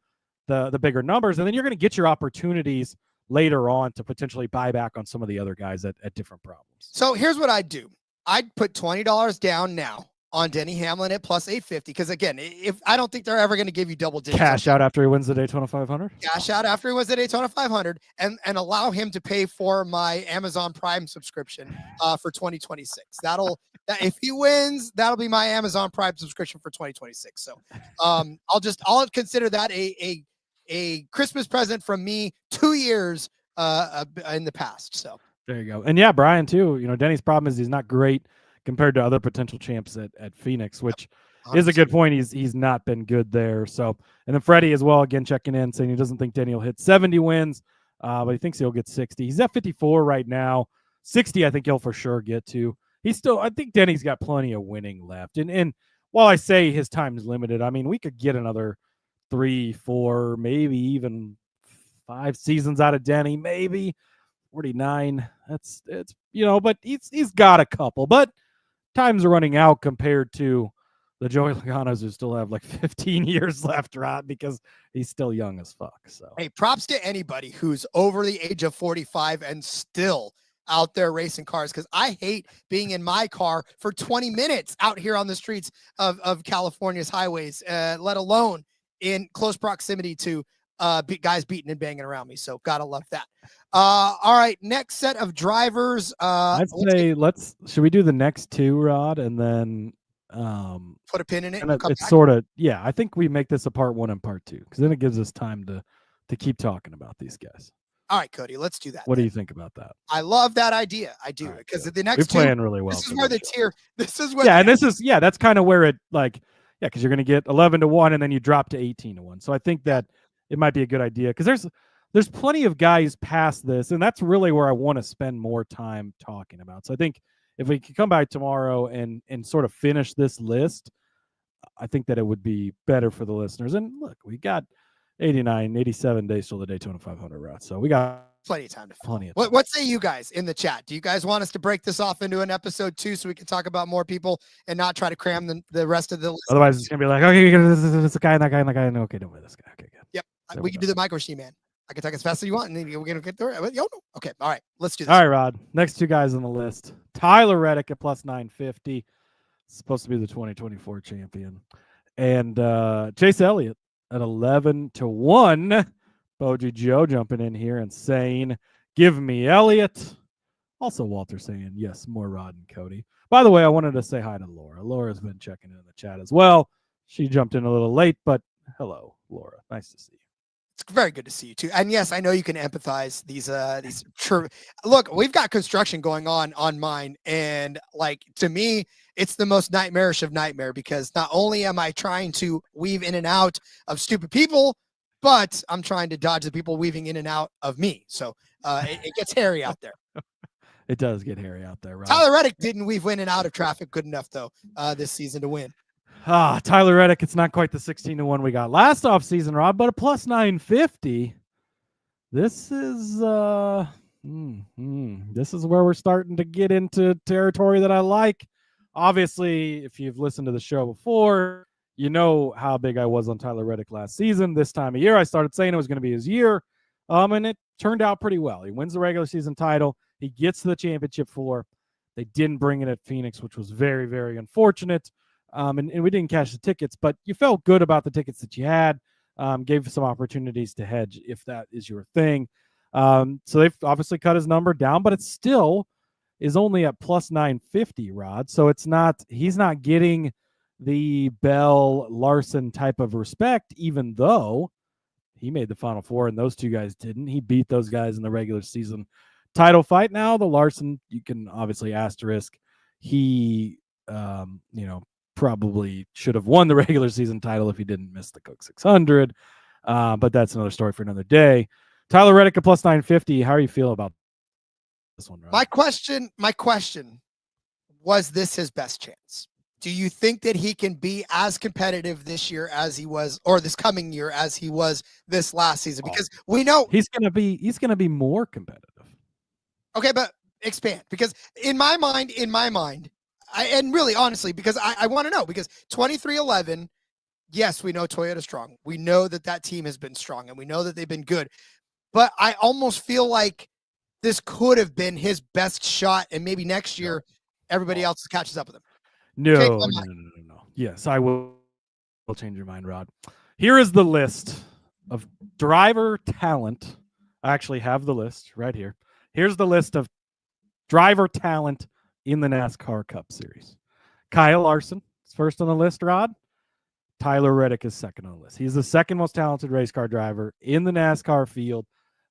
the bigger numbers. And then you're going to get your opportunities later on to potentially buy back on some of the other guys at different problems. So here's what I'd do. I'd put $20 down now on Denny Hamlin at plus 850. Because again, if I don't think they're ever going to give you double digits. Cash out after he wins the Daytona 500? Cash out after he wins the Daytona 500 and allow him to pay for my Amazon Prime subscription for 2026. If he wins, that'll be my Amazon Prime subscription for 2026. So I'll consider that a Christmas present from me 2 years in the past. So there you go. And yeah, Brian too, Denny's problem is he's not great compared to other potential champs at Phoenix, which 100%. Is a good point. He's not been good there. So, and then Freddie as well, again, checking in saying he doesn't think Denny will hit 70 wins, but he thinks he'll get 60. He's at 54 right now. 60, I think he'll for sure get to. I think Denny's got plenty of winning left. And while I say his time is limited, I mean, we could get another 3, 4, maybe even 5 seasons out of Denny, maybe 49. It's but he's got a couple, but times are running out compared to the Joey Loganos who still have like 15 years left, right? Because he's still young as fuck. So hey, props to anybody who's over the age of 45 and still out there racing cars, because I hate being in my car for 20 minutes out here on the streets of California's highways, let alone in close proximity to guys beating and banging around me. So gotta love that. All right, next set of drivers. I'd say should we do the next two, Rod, and then put a pin in it? It's sort of, yeah, I think we make this a part 1 and part 2 because then it gives us time to keep talking about these guys. All right, Cody, let's do that. What do you think about that? I love that idea. I do, because the next we're playing really well. This is where the tier. This is where. Yeah, and that's kind of where it because you're going to get 11-1 and then you drop to 18-1. So I think that it might be a good idea because there's plenty of guys past this, and that's really where I want to spend more time talking about. So I think if we could come back tomorrow and sort of finish this list, I think that it would be better for the listeners. And look, we got 87 days till the Daytona 500 route. So we got plenty of time. What say you guys in the chat? Do you guys want us to break this off into an episode 2 so we can talk about more people and not try to cram the rest of the list? Otherwise, it's going to be like, okay, it's a guy and that guy and that guy. No, okay, don't play this guy. Okay, good. Yep. We can do the micro machine, man. I can talk as fast as you want, and then we're going to get through it. Okay. All right. Let's do this. All right, Rod. Next 2 guys on the list. Tyler Reddick at plus 950. Supposed to be the 2024 champion. And Chase Elliott at 11-1. Boji Joe jumping in here and saying, give me Elliott. Also, Walter saying, yes, more Rod and Cody. By the way, I wanted to say hi to Laura. Laura's been checking in the chat as well. She jumped in a little late, but hello, Laura. Nice to see you. It's very good to see you too. And yes, I know you can empathize these look, we've got construction going on mine. And like, to me, it's the most nightmarish of nightmare because not only am I trying to weave in and out of stupid people, but I'm trying to dodge the people weaving in and out of me. So it gets hairy out there. It does get hairy out there, right? Tyler Reddick didn't weave in and out of traffic good enough though this season to win. Tyler Reddick, it's not quite the 16-1 we got last offseason, Rob, but a plus 950. This is this is where we're starting to get into territory that I like. Obviously, if you've listened to the show before, You know how big I was on Tyler Reddick last season. This time of year, I started saying it was going to be his year, and it turned out pretty well. He wins the regular season title. He gets to the championship four. They didn't bring it at Phoenix, which was very, very unfortunate. And we didn't cash the tickets, but you felt good about the tickets that you had. Gave some opportunities to hedge if that is your thing. So they've obviously cut his number down, but it still is only at plus 950, Rod. So he's not getting the Bell Larson type of respect, even though he made the Final Four and those two guys didn't. He beat those guys in the regular season title fight. Now the Larson, you can obviously asterisk. He, probably should have won the regular season title if he didn't miss the Coke 600. But that's another story for another day. Tyler Reddick at plus 950. How are you feel about this one, Rod? My question, was this his best chance? Do you think that he can be as competitive this year as he was, or this coming year as he was this last season? Because we know he's gonna be more competitive. Okay, but expand, because in my mind, and really honestly, because I want to know, because 23-11, yes, we know Toyota's strong. We know that team has been strong, and we know that they've been good. But I almost feel like this could have been his best shot, and maybe next year everybody else catches up with him. No. Yes, I will change your mind, Rod. Here is the list of driver talent. I actually have the list right here. Here's the list of driver talent in the NASCAR Cup Series. Kyle Larson is first on the list, Rod. Tyler Reddick is second on the list. He's the second most talented race car driver in the NASCAR field.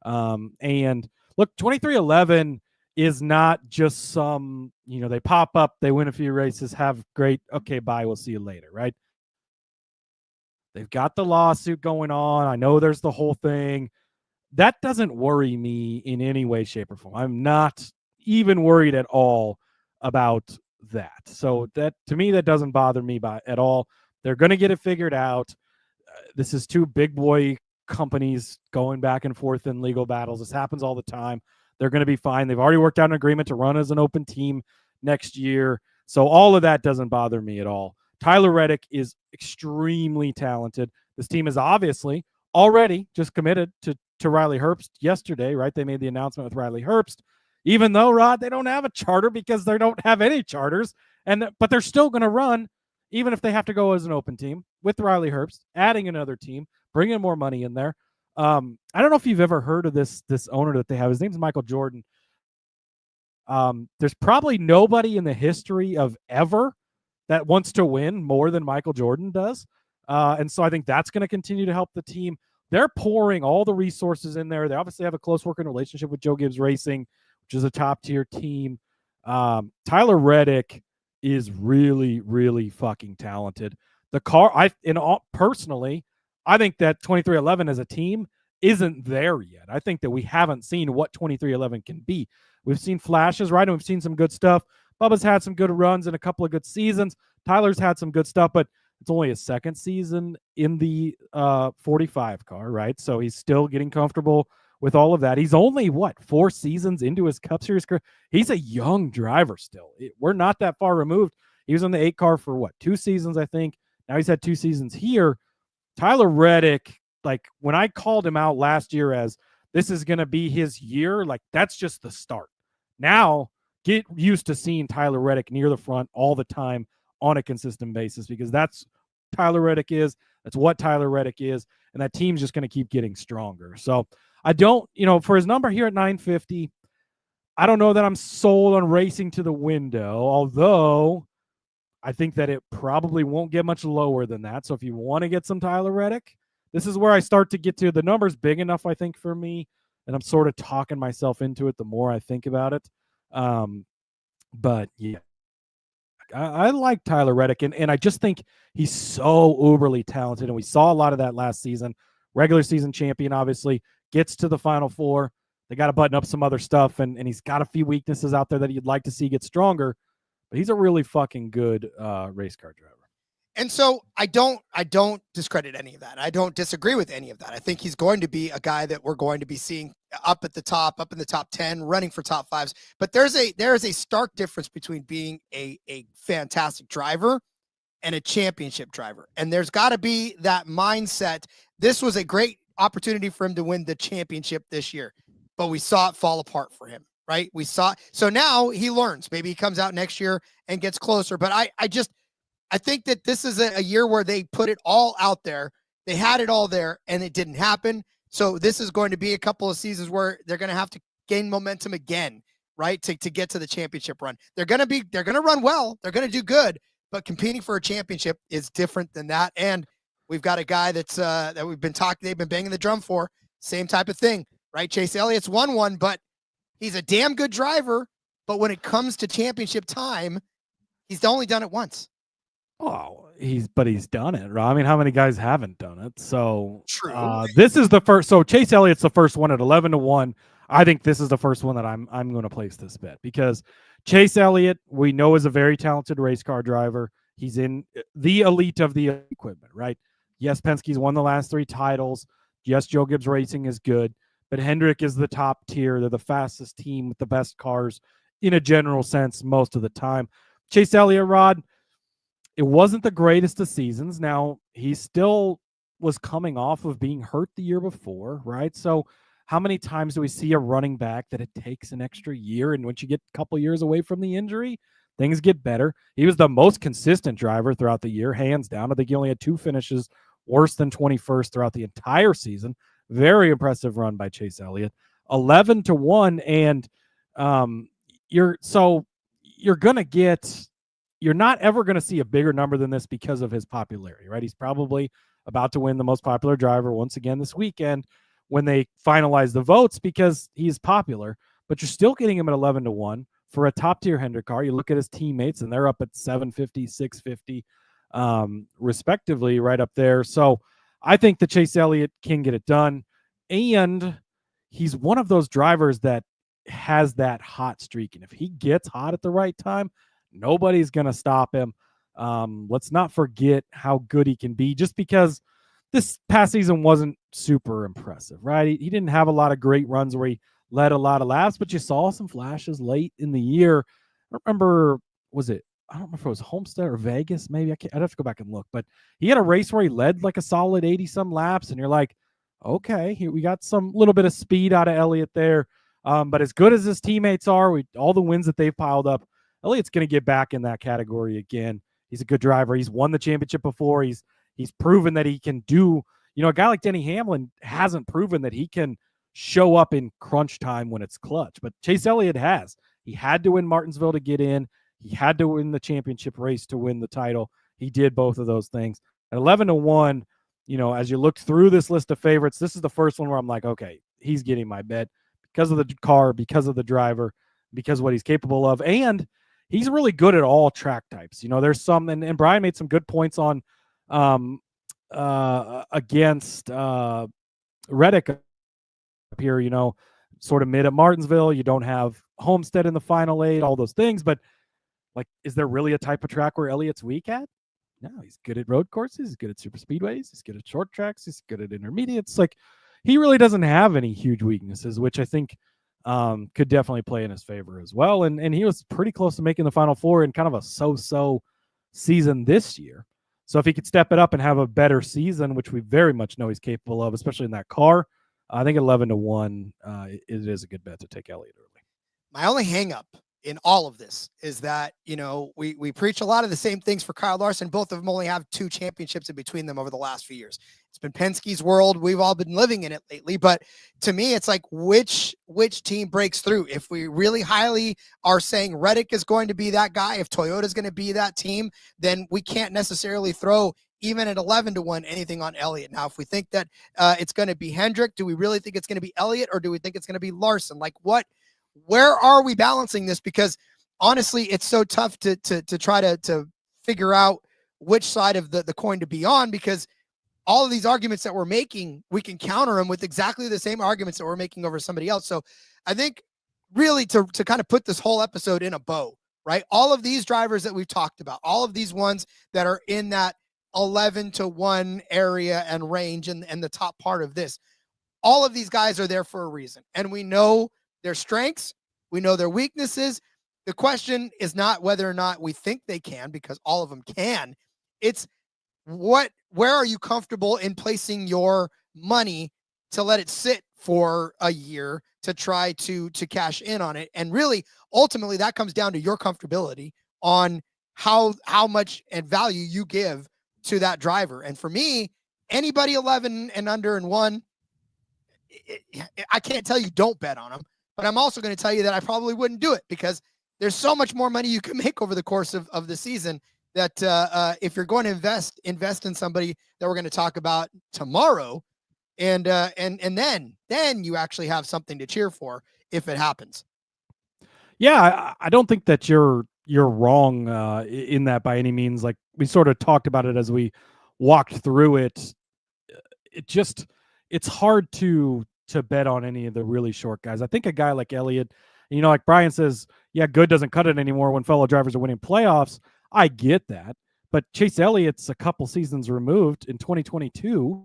And look, 23-11 is not just some, they pop up, they win a few races, have great, okay, bye, we'll see you later, right? They've got the lawsuit going on. I know there's the whole thing. That doesn't worry me in any way, shape, or form. I'm not even worried at all about that. So that, to me, that doesn't bother me at all. They're going to get it figured out. This is two big boy companies going back and forth in legal battles. This happens all the time. They're going to be fine. They've already worked out an agreement to run as an open team next year. So all of that doesn't bother me at all. Tyler Reddick is extremely talented. This team is obviously already just committed to Riley Herbst yesterday, right? They made the announcement with Riley Herbst, even though, Rod, they don't have a charter because they don't have any charters. But they're still going to run, even if they have to go as an open team with Riley Herbst, adding another team, bringing more money in there. I don't know if you've ever heard of this owner that they have. His name's Michael Jordan. There's probably nobody in the history of ever that wants to win more than Michael Jordan does. And so I think that's going to continue to help the team. They're pouring all the resources in there. They obviously have a close working relationship with Joe Gibbs Racing, which is a top tier team. Tyler Reddick is really, really fucking talented. The car, personally, I think that 23-11 as a team isn't there yet. I think that we haven't seen what 23-11 can be. We've seen flashes, right? And we've seen some good stuff. Bubba's had some good runs and a couple of good seasons. Tyler's had some good stuff, but it's only his second season in the 45 car, right? So he's still getting comfortable with all of that. He's only, 4 seasons into his Cup Series career? He's a young driver still. We're not that far removed. He was on the 8 car for 2 seasons, I think. Now he's had 2 seasons here. Tyler Reddick, when I called him out last year as this is going to be his year, that's just the start. Now, get used to seeing Tyler Reddick near the front all the time on a consistent basis, because that's Tyler Reddick is. That's what Tyler Reddick is. And that team's just going to keep getting stronger. So I don't, for his number here at 950, I don't know that I'm sold on racing to the window, although I think that it probably won't get much lower than that. So if you want to get some Tyler Reddick, this is where I start to get to the numbers big enough, I think, for me. And I'm sort of talking myself into it the more I think about it. But yeah, I like Tyler Reddick. And I just think he's so uberly talented. And we saw a lot of that last season. Regular season champion, obviously, gets to the Final Four. They got to button up some other stuff. And he's got a few weaknesses out there that you'd like to see get stronger. But he's a really fucking good race car driver. And so I don't discredit any of that. I don't disagree with any of that. I think he's going to be a guy that we're going to be seeing up in the top 10, running for top 5s. But there is a stark difference between being a fantastic driver and a championship driver. And there's got to be that mindset. This was a great opportunity for him to win the championship this year, but we saw it fall apart for him, right? We saw it. So now he learns. Maybe he comes out next year and gets closer. But I think that this is a year where they put it all out there. They had it all there and it didn't happen. So this is going to be a couple of seasons where they're going to have to gain momentum again, right? To get to the championship run. They're going to run well. They're going to do good, but competing for a championship is different than that. And we've got a guy that's that they've been banging the drum for, same type of thing, right? Chase Elliott's won one, but he's a damn good driver. But when it comes to championship time, he's only done it once. Oh, he's done it, right? I mean, how many guys haven't done it? So True. This is the first. So Chase Elliott's the first one at 11-1. I think this is the first one that I'm going to place this bet, because Chase Elliott, we know, is a very talented race car driver. He's in the elite of the equipment, right? Yes, Penske's won the last 3 titles. Yes, Joe Gibbs Racing is good, but Hendrick is the top tier. They're the fastest team with the best cars in a general sense most of the time. Chase Elliott, Rod, it wasn't the greatest of seasons. Now, he still was coming off of being hurt the year before, right? So how many times do we see a running back that it takes an extra year, and once you get a couple years away from the injury, things get better? He was the most consistent driver throughout the year, hands down. I think he only had 2 finishes worse than 21st throughout the entire season. Very impressive run by Chase Elliott. 11-1, and you're not ever going to see a bigger number than this because of his popularity, right? He's probably about to win the most popular driver once again this weekend when they finalize the votes, because he's popular, but you're still getting him at 11-1 for a top tier Hendrick car. You look at his teammates and they're up at 750, 650, respectively, right up there. So I think that Chase Elliott can get it done. And he's one of those drivers that has that hot streak. And if he gets hot at the right time, nobody's going to stop him. Let's not forget how good he can be, just because this past season wasn't super impressive, right? He didn't have a lot of great runs where he led a lot of laps, but you saw some flashes late in the year. I don't remember if it was Homestead or Vegas, maybe. I'd have to go back and look, but he had a race where he led like a solid 80-some laps, and you're like, okay, we got some little bit of speed out of Elliott there. But as good as his teammates are, all the wins that they've piled up, Elliott's going to get back in that category again. He's a good driver. He's won the championship before. He's proven that he can do, a guy like Denny Hamlin hasn't proven that he can show up in crunch time when it's clutch, but Chase Elliott has. He had to win Martinsville to get in. He had to win the championship race to win the title. He did both of those things. At 11-1, as you look through this list of favorites, this is the first one where I'm like, okay, he's getting my bet because of the car, because of the driver, because of what he's capable of. And he's really good at all track types. There's some, and Brian made some good points on against Reddick up here, sort of mid at Martinsville. You don't have Homestead in the final 8, all those things. But, is there really a type of track where Elliott's weak at? No, he's good at road courses. He's good at super speedways. He's good at short tracks. He's good at intermediates. He really doesn't have any huge weaknesses, which I think could definitely play in his favor as well. And he was pretty close to making the Final Four in kind of a so-so season this year. So if he could step it up and have a better season, which we very much know he's capable of, especially in that car, I think 11-1, it is a good bet to take Elliott early. My only hang up in all of this is that, we preach a lot of the same things for Kyle Larson. Both of them only have 2 championships in between them over the last few years. It's been Penske's world. We've all been living in it lately. But to me, it's like which team breaks through? If we really highly are saying Reddick is going to be that guy, if Toyota is going to be that team, then we can't necessarily throw, even at 11-1, anything on Elliott. Now, if we think that it's going to be Hendrick, do we really think it's going to be Elliott, or do we think it's going to be Larson? Where are we balancing this? Because honestly, it's so tough to try to figure out which side of the coin to be on, because all of these arguments that we're making, we can counter them with exactly the same arguments that we're making over somebody else. So I think really to kind of put this whole episode in a bow, right? All of these drivers that we've talked about, all of these ones that are in that 11-1 area and range and the top part of this, all of these guys are there for a reason. And we know their strengths, we know their weaknesses. The question is not whether or not we think they can, because all of them can. It's where are you comfortable in placing your money to let it sit for a year to try to cash in on it? And really, ultimately, that comes down to your comfortability on how much and value you give to that driver. And for me, anybody 11 and under and one, I can't tell you don't bet on them, but I'm also going to tell you that I probably wouldn't do it because there's so much more money you can make over the course of the season that if you're going to invest in somebody that we're going to talk about tomorrow, and then you actually have something to cheer for if it happens. Yeah, I don't think that you're wrong in that by any means. Like we sort of talked about it as we walked through it. It's hard to bet on any of the really short guys. I think a guy like Elliott, like Brian says, yeah, good doesn't cut it anymore when fellow drivers are winning playoffs. I get that, but Chase Elliott's a couple seasons removed. In 2022,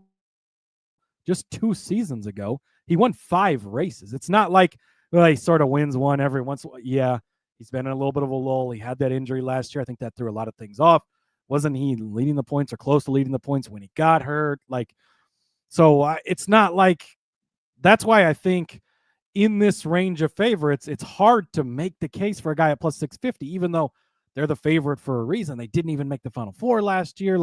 just 2 seasons ago, he won 5 races. It's not like he sort of wins one every once. Yeah, he's been in a little bit of a lull. He had that injury last year. I think that threw a lot of things off. Wasn't he leading the points or close to leading the points when he got hurt? So it's not like. That's why I think in this range of favorites, it's hard to make the case for a guy at plus 650, even though they're the favorite for a reason. They didn't even make the Final Four last year.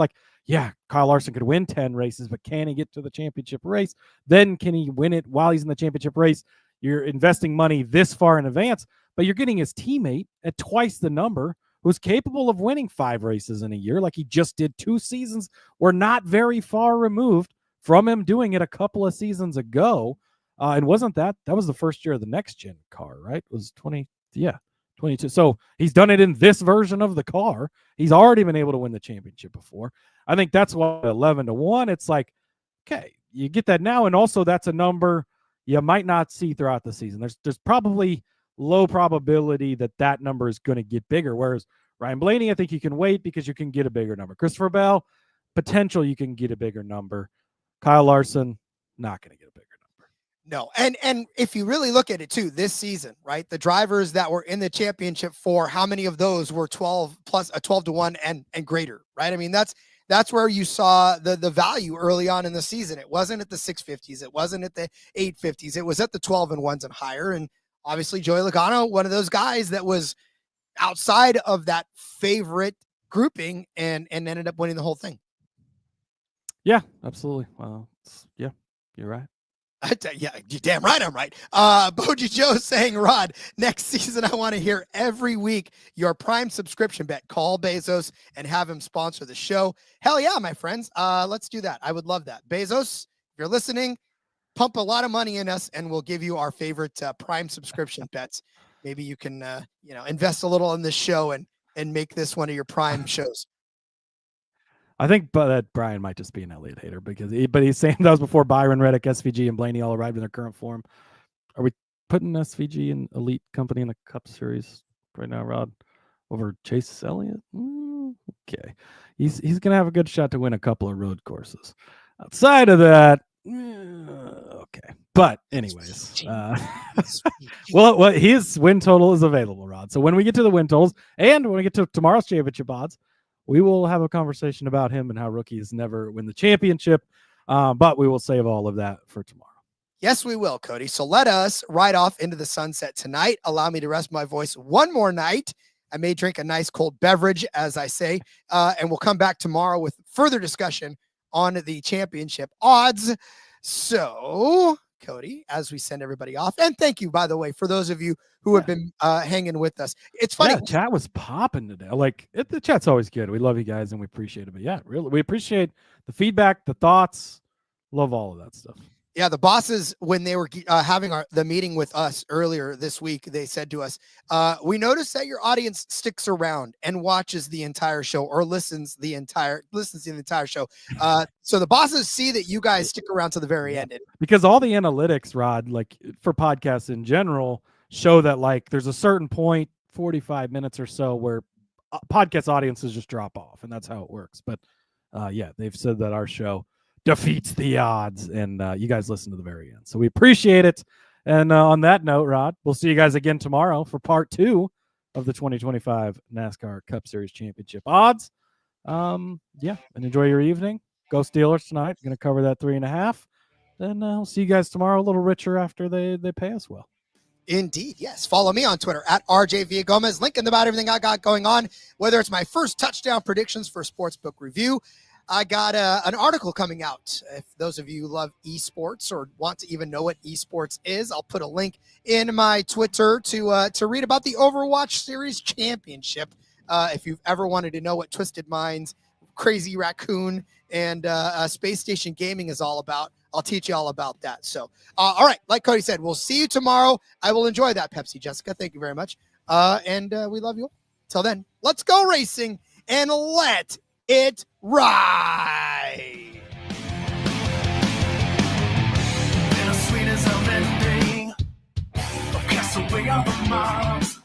Yeah, Kyle Larson could win 10 races, but can he get to the championship race? Then can he win it while he's in the championship race? You're investing money this far in advance, but you're getting his teammate at twice the number who's capable of winning 5 races in a year like he just did 2 seasons. We're not very far removed from him doing it a couple of seasons ago. And wasn't that was the first year of the next gen car, right? It was 22. So he's done it in this version of the car. He's already been able to win the championship before. I think that's why 11-1, it's like, okay, you get that now. And also that's a number you might not see throughout the season. There's probably low probability that number is going to get bigger. Whereas Ryan Blaney, I think you can wait because you can get a bigger number. Christopher Bell, potential you can get a bigger number. Kyle Larson, not going to get a bigger number. No. And if you really look at it too, this season, right? The drivers that were in the championship for how many of those were 12-1 and greater, right? I mean, that's where you saw the value early on in the season. It wasn't at the 650s. It wasn't at the 850s. It was at the 12-1s and higher. And obviously Joey Logano, one of those guys that was outside of that favorite grouping and ended up winning the whole thing. Yeah, absolutely. Well, yeah, you're right. Yeah, you're damn right I'm right. Boji Joe saying, Rod, next season I want to hear every week your Prime subscription bet. Call Bezos and have him sponsor the show. Hell yeah, my friends. Let's do that. I would love that. Bezos, if you're listening, pump a lot of money in us and we'll give you our favorite Prime subscription bets. Maybe you can invest a little in this show and make this one of your Prime shows. I think that Brian might just be an Elliott hater but he's saying that was before Byron, Reddick, SVG, and Blaney all arrived in their current form. Are we putting SVG and Elite Company in the Cup Series right now, Rod, over Chase Elliott? Okay. He's going to have a good shot to win a couple of road courses. Outside of that, okay. But anyways, well, his win total is available, Rod. So when we get to the win totals and when we get to tomorrow's championship odds, we will have a conversation about him and how rookies never win the championship. But we will save all of that for tomorrow. Yes, we will, Cody. So let us ride off into the sunset tonight. Allow me to rest my voice one more night. I may drink a nice cold beverage, as I say, and we'll come back tomorrow with further discussion on the championship odds. So, Cody, as we send everybody off, and thank you, by the way, for those of you who have been hanging with us. It's funny. Yeah, chat was popping today. The chat's always good. We love you guys and we appreciate it. But yeah, really, we appreciate the feedback, the thoughts. Love all of that stuff. Yeah, the bosses, when they were having the meeting with us earlier this week, they said to us, we noticed that your audience sticks around and watches the entire show or listens to the entire show. So the bosses see that you guys stick around to the very end. Because all the analytics, Rod, for podcasts in general, show that there's a certain point, 45 minutes or so, where podcast audiences just drop off, and that's how it works. But yeah, they've said that our show defeats the odds, and you guys listen to the very end. So we appreciate it. And on that note, Rod, we'll see you guys again tomorrow for part 2 of the 2025 NASCAR Cup Series Championship odds. Yeah, and enjoy your evening. Go Steelers tonight. Going to cover that 3.5. Then I'll see you guys tomorrow a little richer after they pay us well. Indeed, yes. Follow me on Twitter at RJ Villagomez. Linking about everything I got going on, whether it's my first touchdown predictions for Sportsbook Review. I got an article coming out. If those of you who love esports or want to even know what esports is, I'll put a link in my Twitter to read about the Overwatch Series Championship. If you've ever wanted to know what Twisted Minds, Crazy Raccoon, and Space Station Gaming is all about, I'll teach you all about that. So, all right, like Cody said, we'll see you tomorrow. I will enjoy that Pepsi, Jessica. Thank you very much. And we love you all. Till then, let's go racing and let it ride. And as sweet as a ending of Castaway on the Mars.